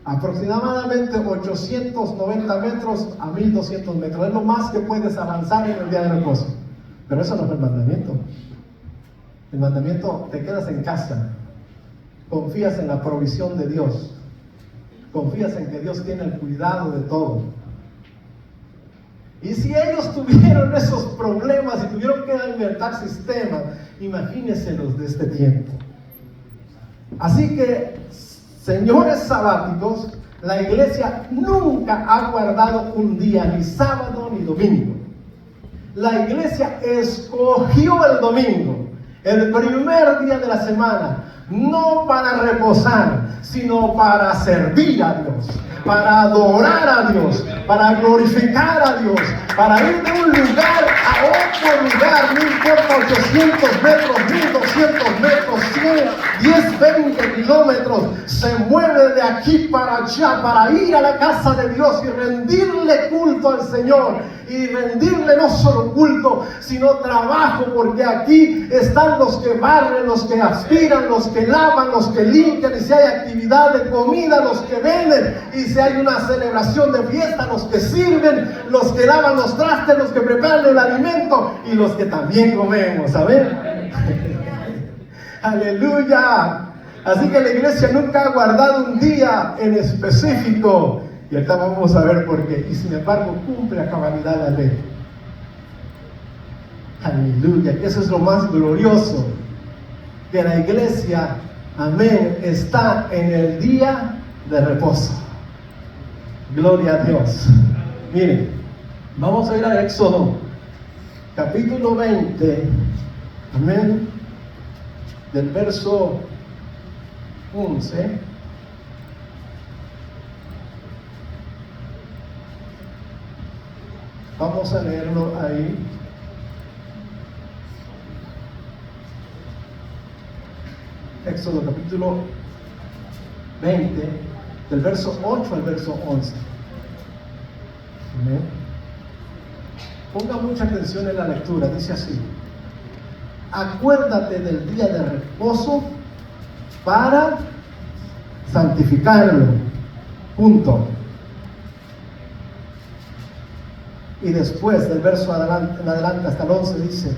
Aproximadamente 890 metros a 1200 metros. Es lo más que puedes avanzar en el día de reposo. Pero eso no es el mandamiento. El mandamiento: te quedas en casa. Confías en la provisión de Dios. Confías en que Dios tiene el cuidado de todo. Y si ellos tuvieron esos problemas y tuvieron que inventar sistemas, imagínense los de este tiempo. Así que, señores sabáticos, la iglesia nunca ha guardado un día, ni sábado ni domingo. La iglesia escogió el domingo, el primer día de la semana, no para reposar, sino para servir a Dios, para adorar a Dios, para glorificar a Dios, para ir de un lugar a otro lugar, no importa 800 metros, 1200 metros, 100, 10, 20 kilómetros, se mueve de aquí para allá para ir a la casa de Dios y rendirle culto al Señor, y rendirle no solo culto, sino trabajo, porque aquí están los que barren, los que aspiran, los que lavan, los que limpian, y si hay actividad de comida, los que venden, y si hay una celebración de fiesta, los que sirven, los que lavan los trastes, los que preparan el alimento y los que también comemos, ¿saben? Aleluya. Así que la iglesia nunca ha guardado un día en específico, y ahorita vamos a ver por qué, y sin embargo cumple a cabalidad la ley. Aleluya, que eso es lo más glorioso, que la iglesia, amén, está en el día de reposo. Gloria a Dios. Miren, vamos a ir a Éxodo, capítulo 20, amén, del verso 11. Vamos a leerlo ahí. Éxodo capítulo 20, del verso 8 al verso 11. Amén. Ponga mucha atención en la lectura. Dice así: acuérdate del día de reposo para santificarlo. Punto. Y después del verso en adelante hasta el 11 dice: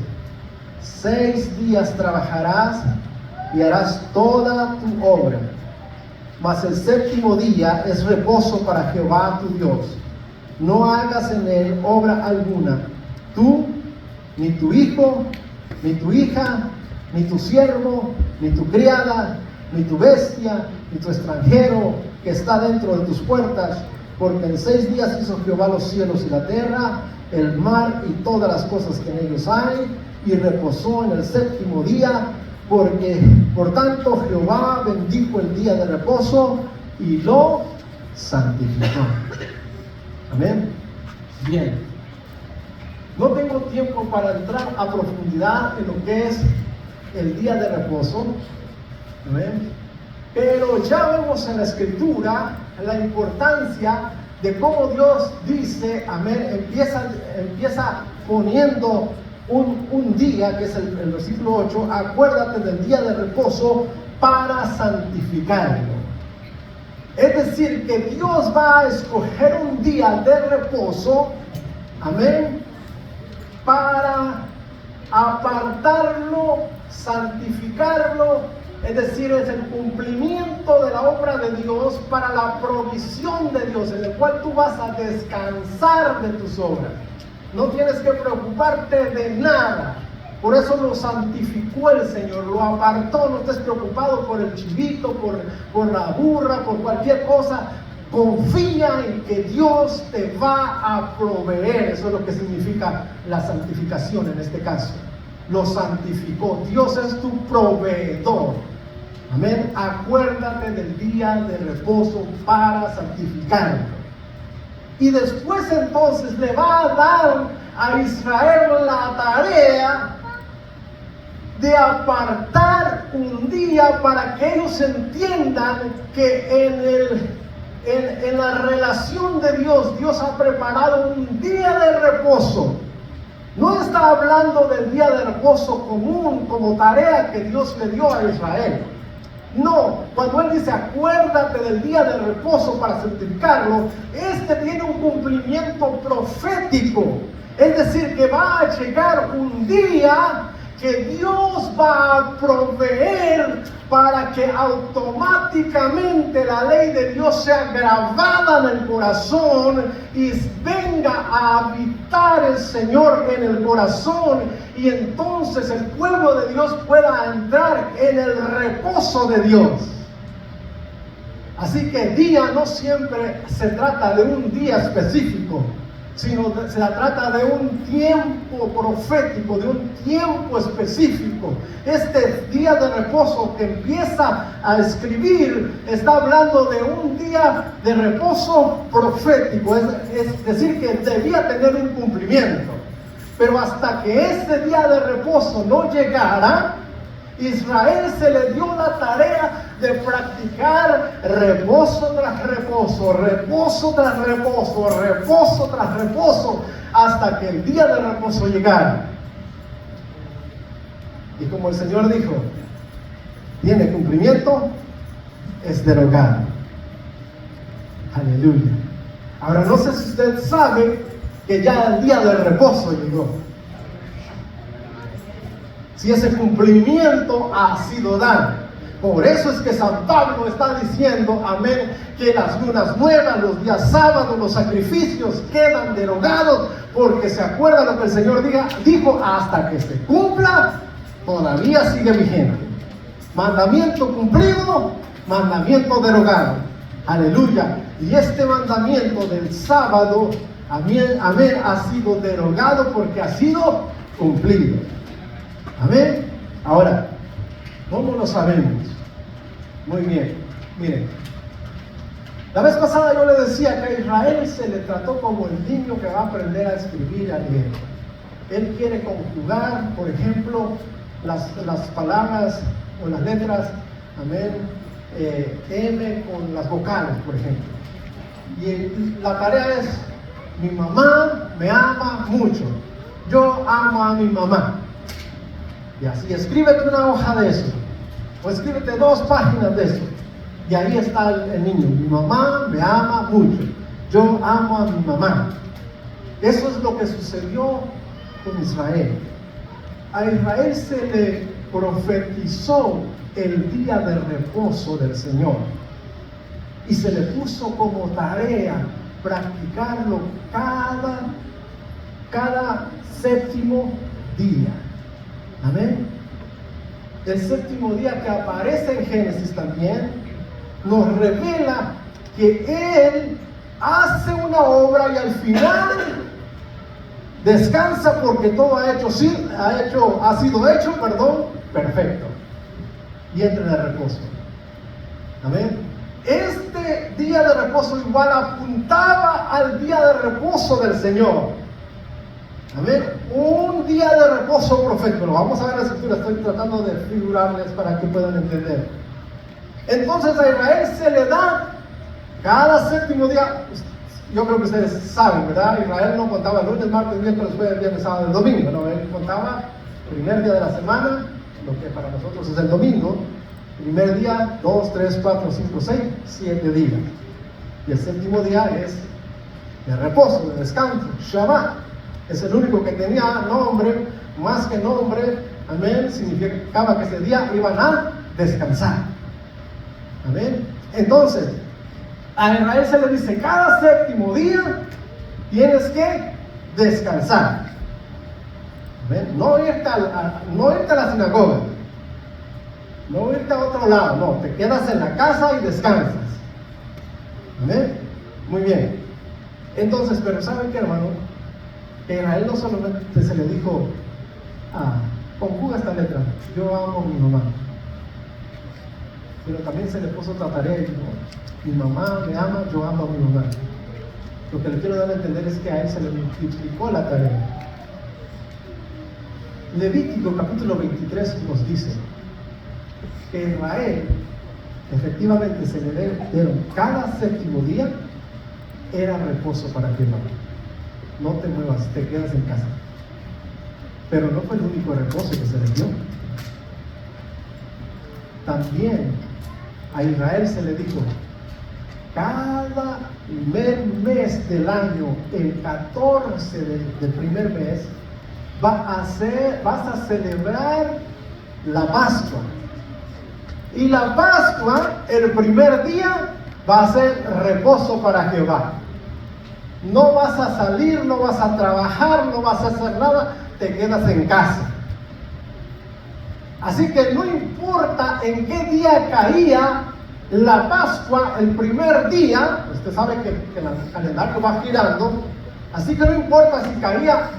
6 días trabajarás y harás toda tu obra, mas el 7º día es reposo para Jehová tu Dios. No hagas en él obra alguna, tú, ni tu hijo, ni tu hija, ni tu siervo, ni tu criada, ni tu bestia, ni tu extranjero que está dentro de tus puertas, porque en 6 días hizo Jehová los cielos y la tierra, el mar y todas las cosas que en ellos hay, y reposó en el 7º día, porque por tanto Jehová bendijo el día de reposo y lo santificó. Amén. Bien. No tengo tiempo para entrar a profundidad en lo que es el día de reposo. Amén. Pero ya vemos en la Escritura la importancia de cómo Dios dice, amén, empieza poniendo un día, que es el versículo 8, acuérdate del día de reposo para santificarlo. Es decir, que Dios va a escoger un día de reposo, amén, para apartarlo, santificarlo, es decir, es el cumplimiento de la obra de Dios para la provisión de Dios, en el cual tú vas a descansar de tus obras. No tienes que preocuparte de nada. Por eso lo santificó el Señor, lo apartó. No estés preocupado por el chivito, por la burra, por cualquier cosa. Confía en que Dios te va a proveer. Eso es lo que significa la santificación en este caso. Lo santificó. Dios es tu proveedor. Amén. Acuérdate del día de reposo para santificarlo. Y después entonces le va a dar a Israel la tarea de apartar un día para que ellos entiendan que en la relación de Dios, Dios ha preparado un día de reposo. No está hablando del día de reposo común como tarea que Dios le dio a Israel. No, cuando Él dice acuérdate del día de reposo para santificarlo, este tiene un cumplimiento profético. Es decir, que va a llegar un día que Dios va a proveer para que automáticamente la ley de Dios sea grabada en el corazón y venga a habitar el Señor en el corazón, y entonces el pueblo de Dios pueda entrar en el reposo de Dios. Así que día no siempre se trata de un día específico, sino se trata de un tiempo profético, de un tiempo específico. Este día de reposo que empieza a escribir está hablando de un día de reposo profético, es decir, que debía tener un cumplimiento. Pero hasta que ese día de reposo no llegara, Israel se le dio la tarea de practicar reposo tras reposo, reposo tras reposo, reposo tras reposo, hasta que el día de reposo llegara. Y como el Señor dijo, tiene cumplimiento, es derogado. Aleluya. Ahora no sé si usted sabe que ya el día del reposo llegó. Si ese cumplimiento ha sido dado. Por eso es que San Pablo está diciendo, amén, que las lunas nuevas, los días sábados, los sacrificios quedan derogados, porque se acuerda lo que el Señor dijo, hasta que se cumpla, todavía sigue vigente. Mandamiento cumplido, mandamiento derogado. Aleluya. Y este mandamiento del sábado, amén, ha sido derogado porque ha sido cumplido. Amén. Ahora, ¿cómo lo sabemos? Muy bien, miren. La vez pasada yo le decía que a Israel se le trató como el niño que va a aprender a escribir y a leer. Él quiere conjugar, por ejemplo, las palabras o las letras, amén, M con las vocales, por ejemplo. Y la tarea es, mi mamá me ama mucho, yo amo a mi mamá. Y así, escríbete una hoja de eso, o escríbete 2 páginas de eso, y ahí está el niño. Mi mamá me ama mucho, yo amo a mi mamá. Eso es lo que sucedió con Israel. A Israel se le profetizó el día de reposo del Señor, y se le puso como tarea practicarlo cada 7º día. Amén. el séptimo día que aparece en Génesis también, nos revela que Él hace una obra y al final descansa porque todo ha sido hecho, perfecto. Y entra en el reposo. Amén. Este día de reposo igual apuntaba al día de reposo del Señor. Amén. Un día de reposo profético. Lo vamos a ver en la escritura. Estoy tratando de figurarles para que puedan entender. Entonces a Israel se le da cada séptimo día. Yo creo que ustedes saben, ¿verdad? Israel no contaba lunes, martes, miércoles, jueves, viernes, sábado y domingo. No, él contaba primer día de la semana, lo que para nosotros es el domingo. Primer día, 2, 3, 4, 5, 6, 7 días. Y el séptimo día es de reposo, de descanso, Shabbat. Es el único que tenía nombre, más que nombre, amén, significaba que ese día iban a descansar. Amén. Entonces, a Israel se le dice, cada séptimo día tienes que descansar. Amén. No irte a la sinagoga. No irte a otro lado, no, te quedas en la casa y descansas. ¿Amén? Muy bien. Entonces, pero ¿saben qué, hermano? Que a Israel no solamente se le dijo, conjuga esta letra, yo amo a mi mamá. Pero también se le puso otra tarea y dijo, mi mamá me ama, yo amo a mi mamá. Lo que le quiero dar a entender es que a él se le multiplicó la tarea. Levítico capítulo 23 nos dice que Israel efectivamente se le dieron cada séptimo día era reposo para Jehová. No te muevas, te quedas en casa. Pero no fue el único reposo que se le dio. También a Israel se le dijo, cada primer mes del año, el 14 del primer mes, vas a celebrar la Pascua. Y la Pascua, el primer día, va a ser reposo para Jehová. No vas a salir, no vas a trabajar, no vas a hacer nada, te quedas en casa. Así que no importa en qué día caía la Pascua, el primer día, usted sabe que el calendario va girando, así que no importa si caía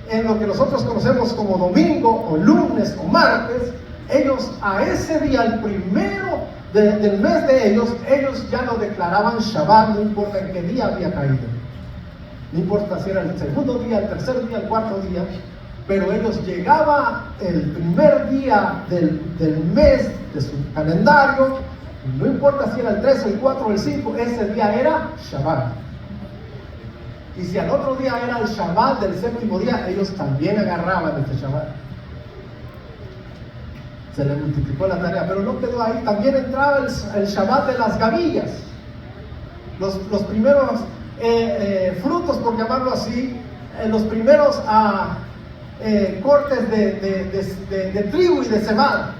en lo que nosotros conocemos como domingo o lunes o martes, ellos a ese día, el primero del mes de ellos ya lo declaraban Shabbat, no importa en qué día había caído. No importa si era el segundo día, el tercer día, el cuarto día, pero ellos llegaban el primer día del mes de su calendario, no importa si era el 3, el 4 o el 5, ese día era Shabbat. Y si al otro día era el Shabbat del séptimo día, ellos también agarraban este Shabbat. Se le multiplicó la tarea, pero no quedó ahí. También entraba el Shabbat de las gavillas. Los primeros frutos, por llamarlo así, los primeros cortes de trigo y de cebada.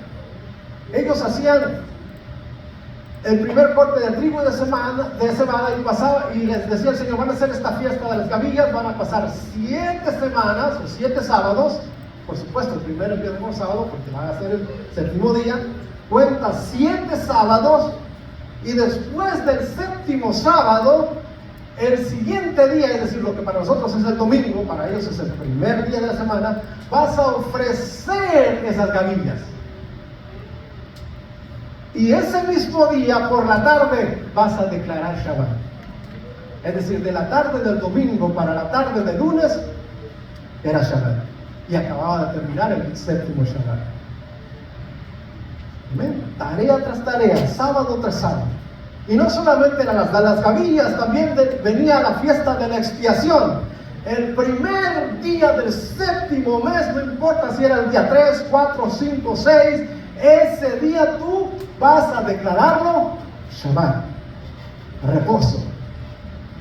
Ellos hacían el primer corte de trigo y de cebada y pasaba y les decía el Señor, van a hacer esta fiesta de las gavillas, van a pasar 7 semanas o 7 sábados, por supuesto el primero empieza por sábado porque va a ser el séptimo día, cuenta 7 sábados y después del séptimo sábado, el siguiente día, es decir, lo que para nosotros es el domingo, para ellos es el primer día de la semana, vas a ofrecer esas gavillas. Y ese mismo día, por la tarde, vas a declarar Shabbat. Es decir, de la tarde del domingo para la tarde del lunes, era Shabbat. Y acababa de terminar el séptimo Shabbat. ¿Amén? Tarea tras tarea, sábado tras sábado. Y no solamente las gavillas, también venía la fiesta de la expiación. El primer día del séptimo mes, no importa si era el día 3, 4, 5, 6, ese día tú vas a declararlo Shabbat, reposo.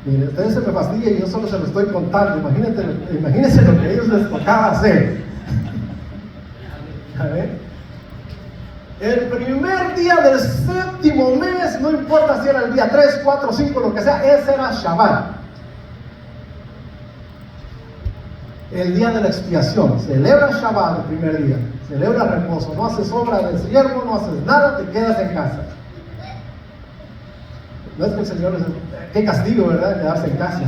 Mire, ustedes se me fastidian y yo solo se lo estoy contando. Imagínense lo que a ellos les tocaba hacer. A ver. El primer día del séptimo mes, no importa si era el día 3, 4, 5, lo que sea, ese era Shabbat. el día de la expiación. Celebra Shabbat el primer día, celebra reposo, no haces obra de siervo, no haces nada, te quedas en casa. No es que el Señor les... Qué castigo, ¿verdad? Quedarse en casa.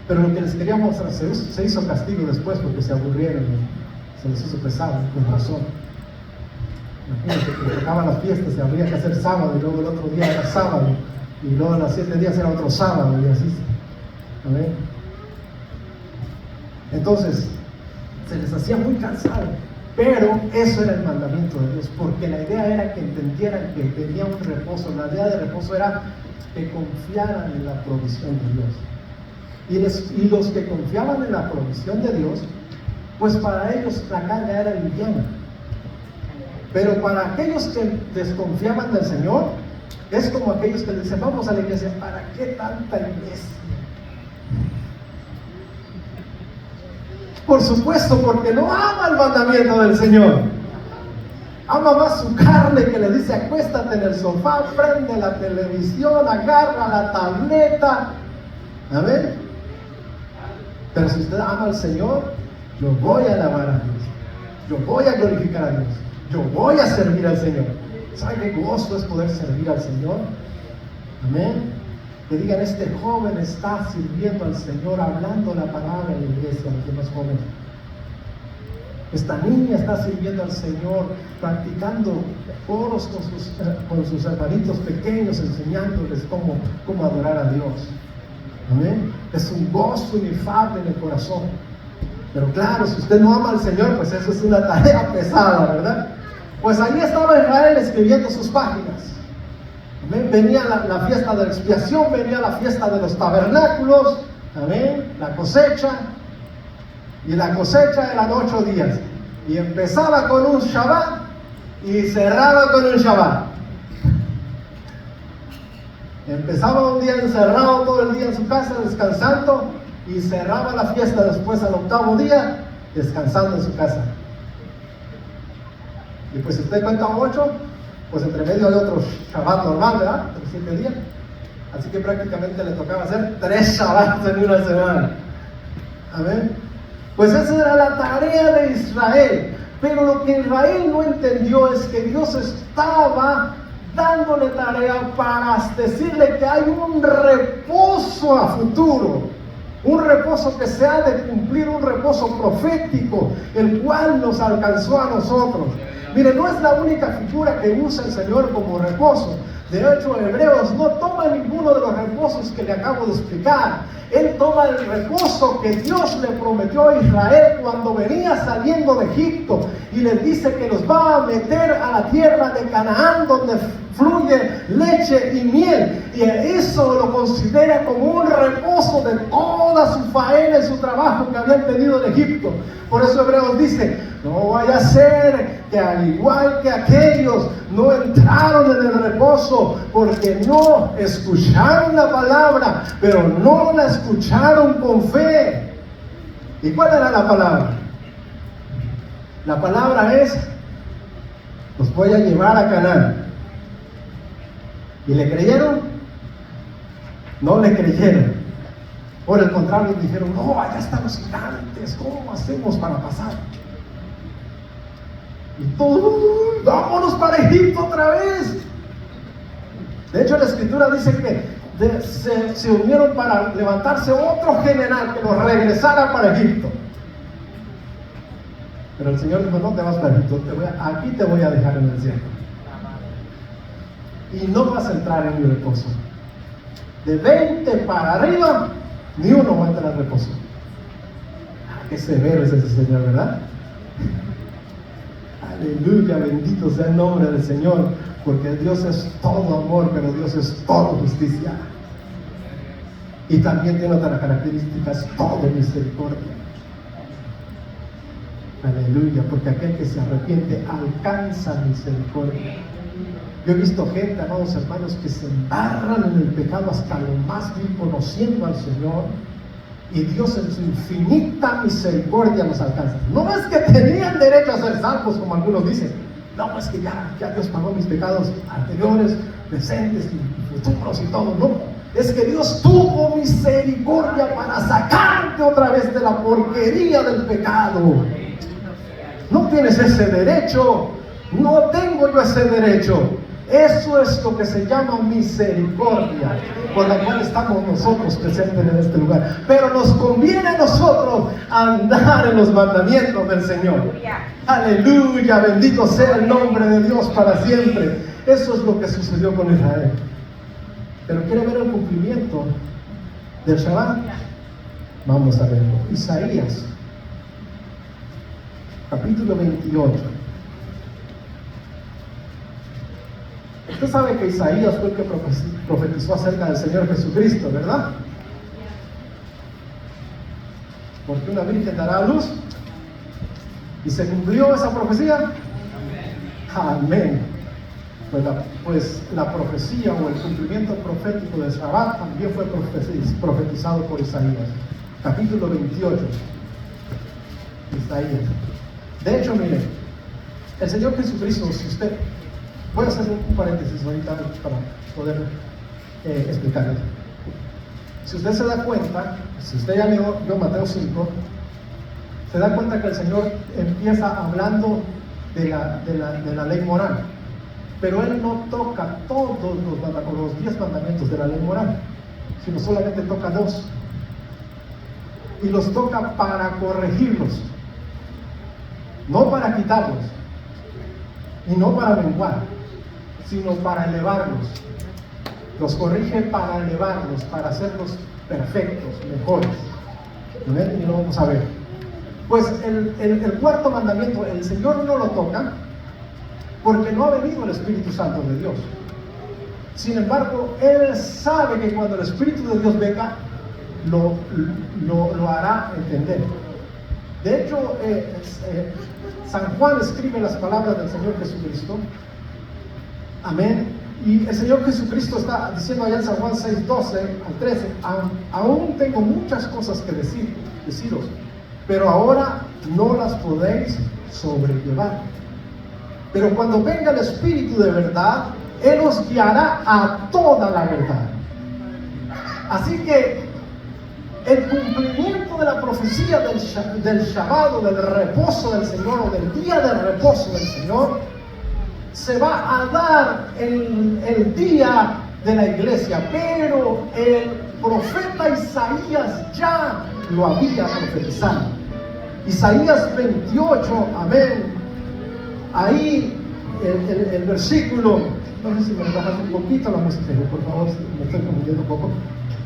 Pero lo que les quería mostrar, se hizo castigo después porque se aburrieron, se les hizo pesado, con razón. Imagínense que tocaban las fiestas, se habría que hacer sábado y luego el otro día era sábado y luego a los 7 días era otro sábado y así. ¿Amén? Entonces, se les hacía muy cansado, pero eso era el mandamiento de Dios, porque la idea era que entendieran que tenía un reposo. La idea de reposo era que confiaran en la provisión de Dios. Y los que confiaban en la provisión de Dios, pues para ellos la carga era liviana. Pero para aquellos que desconfiaban del Señor, es como aquellos que dicen, vamos a la iglesia, ¿para qué tanta iglesia? Por supuesto, porque no ama el mandamiento del Señor. Ama más su carne, que le dice, acuéstate en el sofá, prende la televisión, agarra la tableta. ¿Amén? Pero si usted ama al Señor, yo voy a alabar a Dios, yo voy a glorificar a Dios, yo voy a servir al Señor. ¿Sabe qué gozo es poder servir al Señor? Amén. Que digan, este joven está sirviendo al Señor, hablando la palabra en la iglesia, los demás jóvenes. Esta niña está sirviendo al Señor, practicando coros con sus hermanitos pequeños, enseñándoles cómo adorar a Dios. Amén. Es un gozo inefable en el corazón. Pero claro, si usted no ama al Señor, pues eso es una tarea pesada, ¿verdad? Pues ahí estaba Israel escribiendo sus páginas. Amén. Venía la fiesta de la expiación, venía la fiesta de los tabernáculos, amén, la cosecha. Y la cosecha eran 8 días. Y empezaba con un Shabbat y cerraba con un Shabbat. Empezaba un día encerrado todo el día en su casa descansando y cerraba la fiesta después al 8º día descansando en su casa. Y pues si usted cuenta 8, pues entre medio hay otro Shabbat normal, ¿verdad? De 7 días. Así que prácticamente le tocaba hacer 3 Shabbats en una semana. Amén. Pues esa era la tarea de Israel. Pero lo que Israel no entendió es que Dios estaba dándole tarea para decirle que hay un reposo a futuro, un reposo que se ha de cumplir, un reposo profético, el cual nos alcanzó a nosotros. Mire, no es la única figura que usa el Señor como reposo. De hecho, Hebreos no toma ninguno de los reposos que le acabo de explicar. Él toma el reposo que Dios le prometió a Israel cuando venía saliendo de Egipto y les dice que los va a meter a la tierra de Canaán, donde fluye leche y miel, y eso lo considera como un reposo de toda su faena y su trabajo que habían tenido en Egipto. Por eso Hebreos dice, no vaya a ser que al igual que aquellos no entraron en el reposo porque no escucharon la palabra, pero no la escucharon con fe. ¿Y cuál era la palabra? La palabra es, los voy a llevar a Canaán. ¿Y le creyeron? No le creyeron. Por el contrario, dijeron, no, allá están los gigantes, ¿cómo hacemos para pasar? Y todos, vámonos para Egipto otra vez. De hecho, la Escritura dice que se unieron para levantarse otro general que los regresara para Egipto. Pero el Señor dijo, no te vas para Egipto, aquí te voy a dejar en el desierto. Y no vas a entrar en mi reposo. De 20 para arriba, ni uno va a entrar en reposo. Qué severo es ese Señor, ¿verdad? Aleluya, bendito sea el nombre del Señor, porque Dios es todo amor, pero Dios es todo justicia. Y también tiene otra característica, es todo misericordia. Aleluya, porque aquel que se arrepiente alcanza misericordia. Yo he visto gente, amados hermanos, que se embarran en el pecado hasta lo más vil, conociendo al Señor, y Dios en su infinita misericordia los alcanza. No es que tenían derecho a ser salvos, como algunos dicen. No, es que ya Dios pagó mis pecados anteriores, presentes y futuros y todo. No, es que Dios tuvo misericordia para sacarte otra vez de la porquería del pecado. No tienes ese derecho. No tengo yo ese derecho. Eso es lo que se llama misericordia, por la cual estamos nosotros presentes en este lugar. Pero nos conviene a nosotros andar en los mandamientos del Señor. Aleluya, bendito sea el nombre de Dios para siempre. Eso es lo que sucedió con Israel. Pero ¿quiere ver el cumplimiento del Shabbat? Vamos a verlo. Isaías, capítulo 28. Usted sabe que Isaías fue el que profetizó acerca del Señor Jesucristo, ¿verdad? Porque una virgen dará a luz. ¿Y se cumplió esa profecía? Amén. Pues la profecía o el cumplimiento profético de Shabbat también fue profetizado por Isaías. Capítulo 28. Isaías. De hecho, mire, el Señor Jesucristo, si usted... Voy a hacer un paréntesis ahorita para poder explicarlo. Si usted se da cuenta, si usted ya leyó Mateo 5, se da cuenta que el Señor empieza hablando de la ley moral, pero Él no toca todos los 10 mandamientos de la ley moral, sino solamente toca 2. Y los toca para corregirlos, no para quitarlos, y no para menguar, sino para elevarlos. Los corrige para elevarlos, para hacerlos perfectos, mejores. ¿Ven? Y lo vamos a ver. Pues el cuarto mandamiento, el Señor no lo toca porque no ha venido el Espíritu Santo de Dios. Sin embargo, Él sabe que cuando el Espíritu de Dios venga, lo hará entender. De hecho, San Juan escribe las palabras del Señor Jesucristo. Amén. Y el Señor Jesucristo está diciendo allá en San Juan 6, 12 al 13, aún tengo muchas cosas que deciros, pero ahora no las podéis sobrellevar. Pero cuando venga el Espíritu de verdad, Él os guiará a toda la verdad. Así que el cumplimiento de la profecía del Shabbat, o del reposo del Señor, o del día del reposo del Señor, se va a dar en el día de la iglesia, pero el profeta Isaías ya lo había profetizado. Isaías 28, amén. Ahí el versículo, no sé si me bajas un poquito la música, por favor, me estoy confundiendo un poco.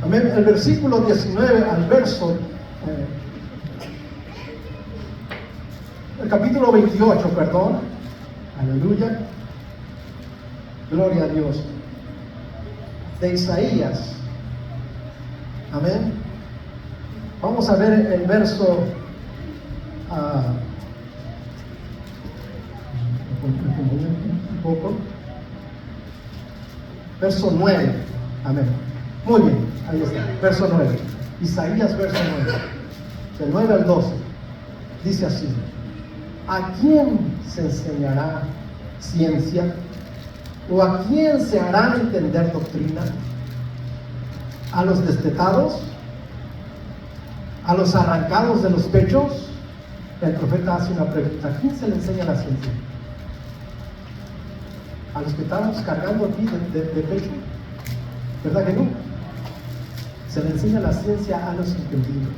Amén. El versículo 19 al verso, el capítulo 28, perdón. Aleluya. Gloria a Dios. De Isaías. Amén. Vamos a ver el verso un poco. Verso 9. Amén. Muy bien, ahí está. Verso 9. Isaías, verso 9. Del 9 al 12. Dice así: ¿a quién se enseñará ciencia? ¿O a quién se hará entender doctrina? ¿A los destetados? ¿A los arrancados de los pechos? El profeta hace una pregunta: ¿a quién se le enseña la ciencia? ¿A los que estamos cargando aquí de pecho? ¿Verdad que no? Se le enseña la ciencia a los entendidos.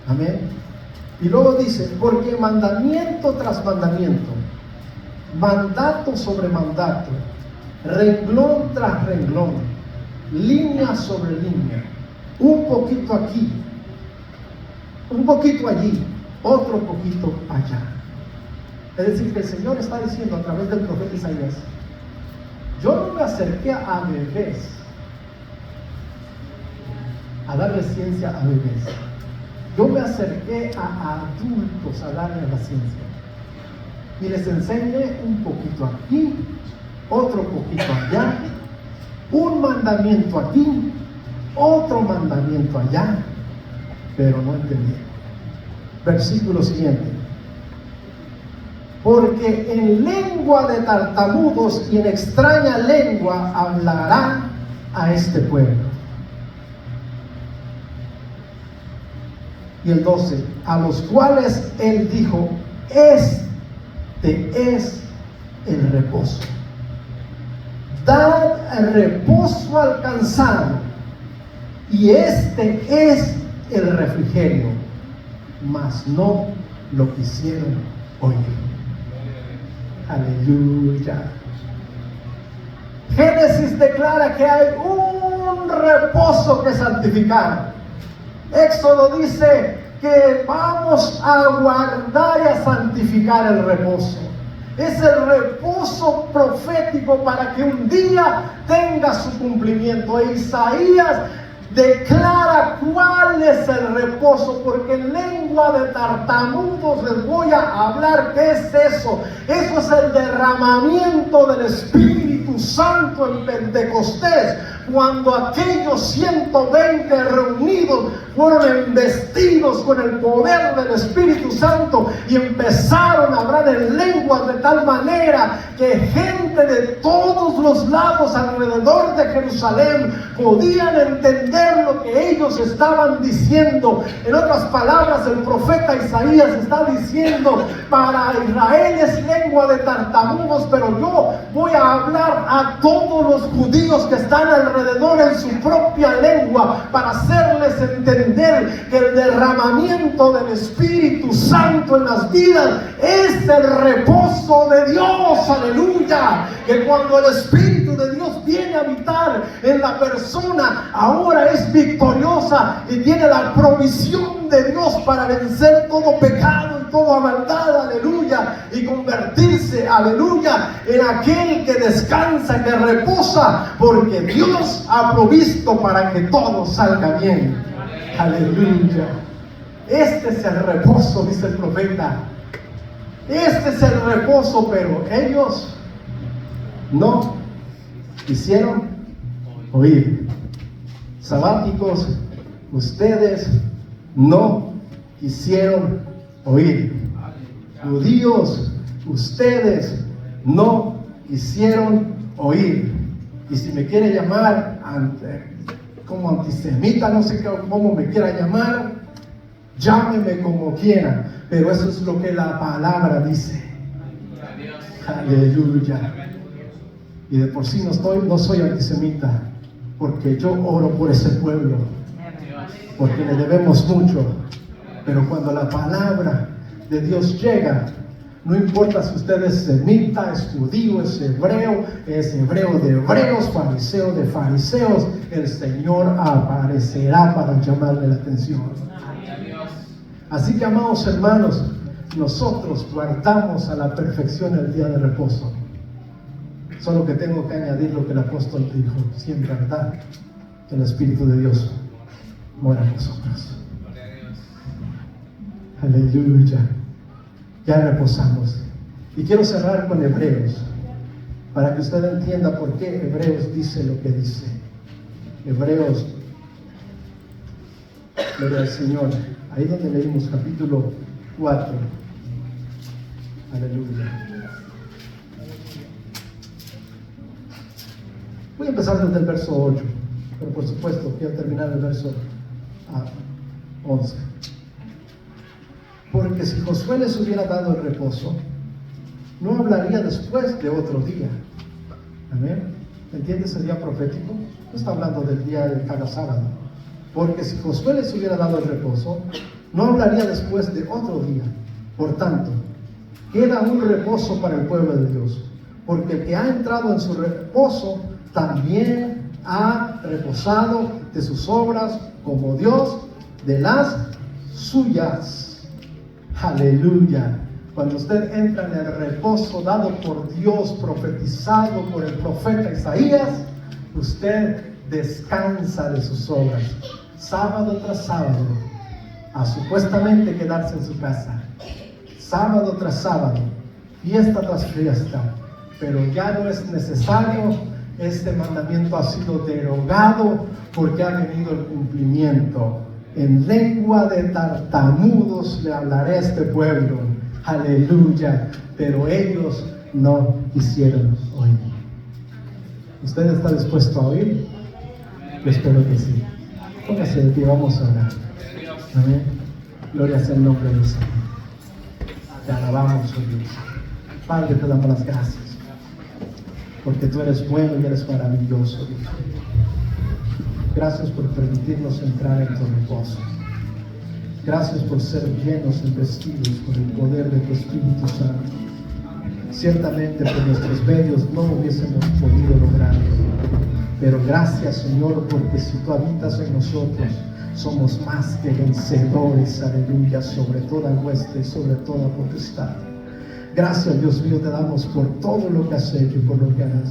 Amén. Y luego dice: porque mandamiento tras mandamiento, mandato sobre mandato, renglón tras renglón, línea sobre línea, un poquito aquí, un poquito allí, otro poquito allá. Es decir, que el Señor está diciendo a través del profeta Isaías: yo no me acerqué a bebés a darle ciencia a bebés, yo me acerqué a adultos a darle la ciencia. Y les enseñé un poquito aquí, otro poquito allá, un mandamiento aquí, otro mandamiento allá, pero no entendí. Versículo siguiente: porque en lengua de tartamudos y en extraña lengua hablará a este pueblo. Y el 12, a los cuales él dijo, este es el reposo. Dad reposo al cansado, y este es el refrigerio, mas no lo quisieron oír. Aleluya. Génesis declara que hay un reposo que santificar. Éxodo dice que vamos a guardar y a santificar el reposo. Es el reposo profético para que un día tenga su cumplimiento. E Isaías declara cuál es el reposo, porque en lengua de tartamudos les voy a hablar. ¿Qué es eso? Eso es el derramamiento del Espíritu Santo en Pentecostés, cuando aquellos 120 reunidos fueron investidos con el poder del Espíritu Santo y empezaron a hablar en lenguas de tal manera que gente de todos los lados alrededor de Jerusalén podían entender lo que ellos estaban diciendo. En otras palabras, el profeta Isaías está diciendo: para Israel es lengua de tartamudos, pero yo voy a hablar a todos los judíos que están alrededor en su propia lengua, para hacerles entender que el derramamiento del Espíritu Santo en las vidas es el reposo de Dios. Aleluya. Que cuando el Espíritu de Dios viene a habitar en la persona, ahora es victoriosa y tiene la provisión de Dios para vencer todo pecado y toda maldad. Aleluya. Y convertirse, aleluya, en aquel que descansa, que reposa, porque Dios ha provisto para que todo salga bien. Aleluya. Este es el reposo, dice el profeta. Este es el reposo, pero ellos no quisieron oír. Sabáticos, ustedes no quisieron oír. Judíos, ustedes no quisieron oír. Y si me quiere llamar como antisemita, no sé cómo me quiera llamar, llámeme como quiera, pero eso es lo que la palabra dice. Aleluya. Y de por sí no soy antisemita, porque yo oro por ese pueblo, porque le debemos mucho. Pero cuando la palabra de Dios llega, no importa si usted es semita, es judío, es hebreo de hebreos, fariseo de fariseos, el Señor aparecerá para llamarle la atención. Así que, amados hermanos, nosotros guardamos a la perfección el día de reposo. Solo que tengo que añadir lo que el apóstol dijo, siempre, ¿verdad? Que el Espíritu de Dios mora en nosotros. Aleluya. Ya reposamos. Y quiero cerrar con Hebreos, para que usted entienda por qué Hebreos dice lo que dice. Hebreos, gloria al Señor, ahí donde leímos capítulo 4. Aleluya. Voy a empezar desde el verso 8, pero por supuesto quiero terminar el verso 11. Porque si Josué les hubiera dado el reposo, no hablaría después de otro día. Amén. ¿Entiendes el día profético? No está hablando del día de cada sábado. Porque si Josué les hubiera dado el reposo, no hablaría después de otro día. Por tanto, queda un reposo para el pueblo de Dios. Porque el que ha entrado en su reposo también ha reposado de sus obras, como Dios de las suyas. Aleluya. Cuando usted entra en el reposo dado por Dios, profetizado por el profeta Isaías, usted descansa de sus obras. Sábado tras sábado, a supuestamente quedarse en su casa. Sábado tras sábado, fiesta tras fiesta. Pero ya no es necesario. Este mandamiento ha sido derogado porque ha venido el cumplimiento. En lengua de tartamudos le hablaré a este pueblo. Aleluya. Pero ellos no quisieron oír. ¿Usted está dispuesto a oír? Yo espero que sí. Póngase de pie, vamos a orar. Amén. Gloria sea el nombre del Señor. Te alabamos, oh Dios. Padre, te damos las gracias, porque tú eres bueno y eres maravilloso, Dios. Gracias por permitirnos entrar en tu reposo. Gracias por ser llenos y vestidos con el poder de tu Espíritu Santo. Ciertamente por nuestros medios no hubiésemos podido lograrlo, pero gracias, Señor, porque si tú habitas en nosotros, somos más que vencedores, aleluya, sobre toda hueste y sobre toda potestad. Gracias, Dios mío, te damos por todo lo que has hecho y por lo que harás.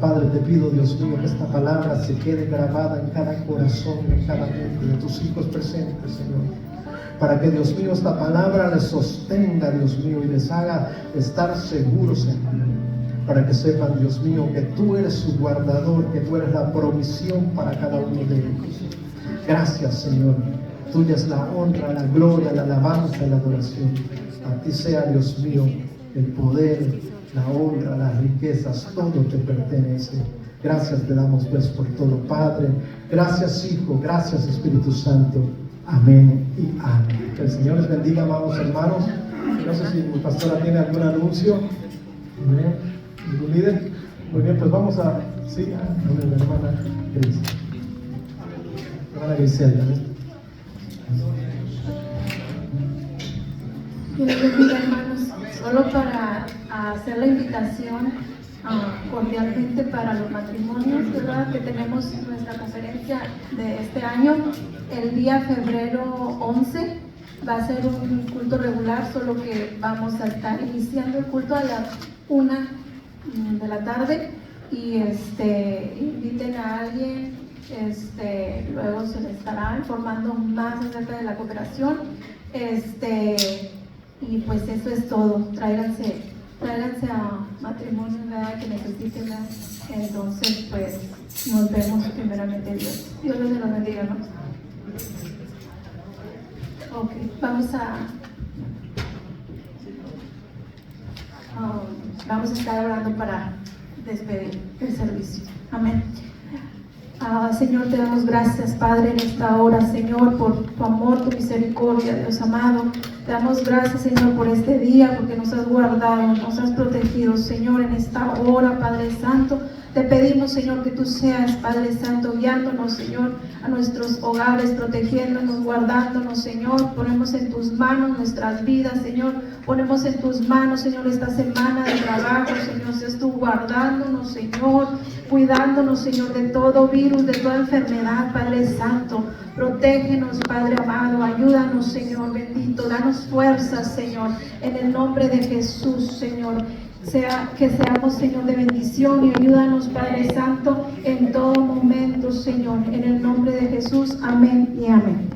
Padre, te pido, Dios mío, que esta palabra se quede grabada en cada corazón, en cada mente de tus hijos presentes, Señor. Para que, Dios mío, esta palabra les sostenga, Dios mío, y les haga estar seguros en ti. Para que sepan, Dios mío, que tú eres su guardador, que tú eres la provisión para cada uno de ellos. Gracias, Señor. Tuya es la honra, la gloria, la alabanza y la adoración. A ti sea, Dios mío, el poder, la honra, las riquezas, todo te pertenece. Gracias te damos pues por todo, Padre. Gracias, Hijo. Gracias, Espíritu Santo. Amén y amén. Que el Señor les bendiga, amados hermanos. No sé si mi pastora tiene algún anuncio. Amén. ¿Algún líder? Muy bien, pues vamos a... Sí, la hermana Gris. Hermana Griselda. Dios bendiga, hermanos. Solo para hacer la invitación cordialmente para los matrimonios, ¿verdad? Que tenemos nuestra conferencia de este año. El día febrero 11 va a ser un culto regular, solo que vamos a estar iniciando el culto a las 1 de la tarde. Y inviten a alguien. Luego se les estará informando más acerca de la cooperación. Y pues eso es todo. Tráiganse a matrimonio, ¿verdad? Que necesiten. Entonces, pues nos vemos primeramente Dios. Dios les bendiga, hermanos. Ok, vamos a estar orando para despedir el servicio. Amén. Señor, te damos gracias, Padre, en esta hora, Señor, por tu amor, tu misericordia, Dios amado. Te damos gracias, Señor, por este día, porque nos has guardado, nos has protegido, Señor, en esta hora, Padre Santo. Te pedimos, Señor, que tú seas, Padre Santo, guiándonos, Señor, a nuestros hogares, protegiéndonos, guardándonos, Señor. Ponemos en tus manos nuestras vidas, Señor. Ponemos en tus manos, Señor, esta semana de trabajo, Señor. Seas tú guardándonos, Señor, cuidándonos, Señor, de todo virus, de toda enfermedad, Padre Santo. Protégenos, Padre amado, ayúdanos, Señor bendito, danos fuerzas, Señor, en el nombre de Jesús, Señor. Que seamos, Señor, de bendición, y ayúdanos, Padre Santo, en todo momento, Señor, en el nombre de Jesús. Amén y amén.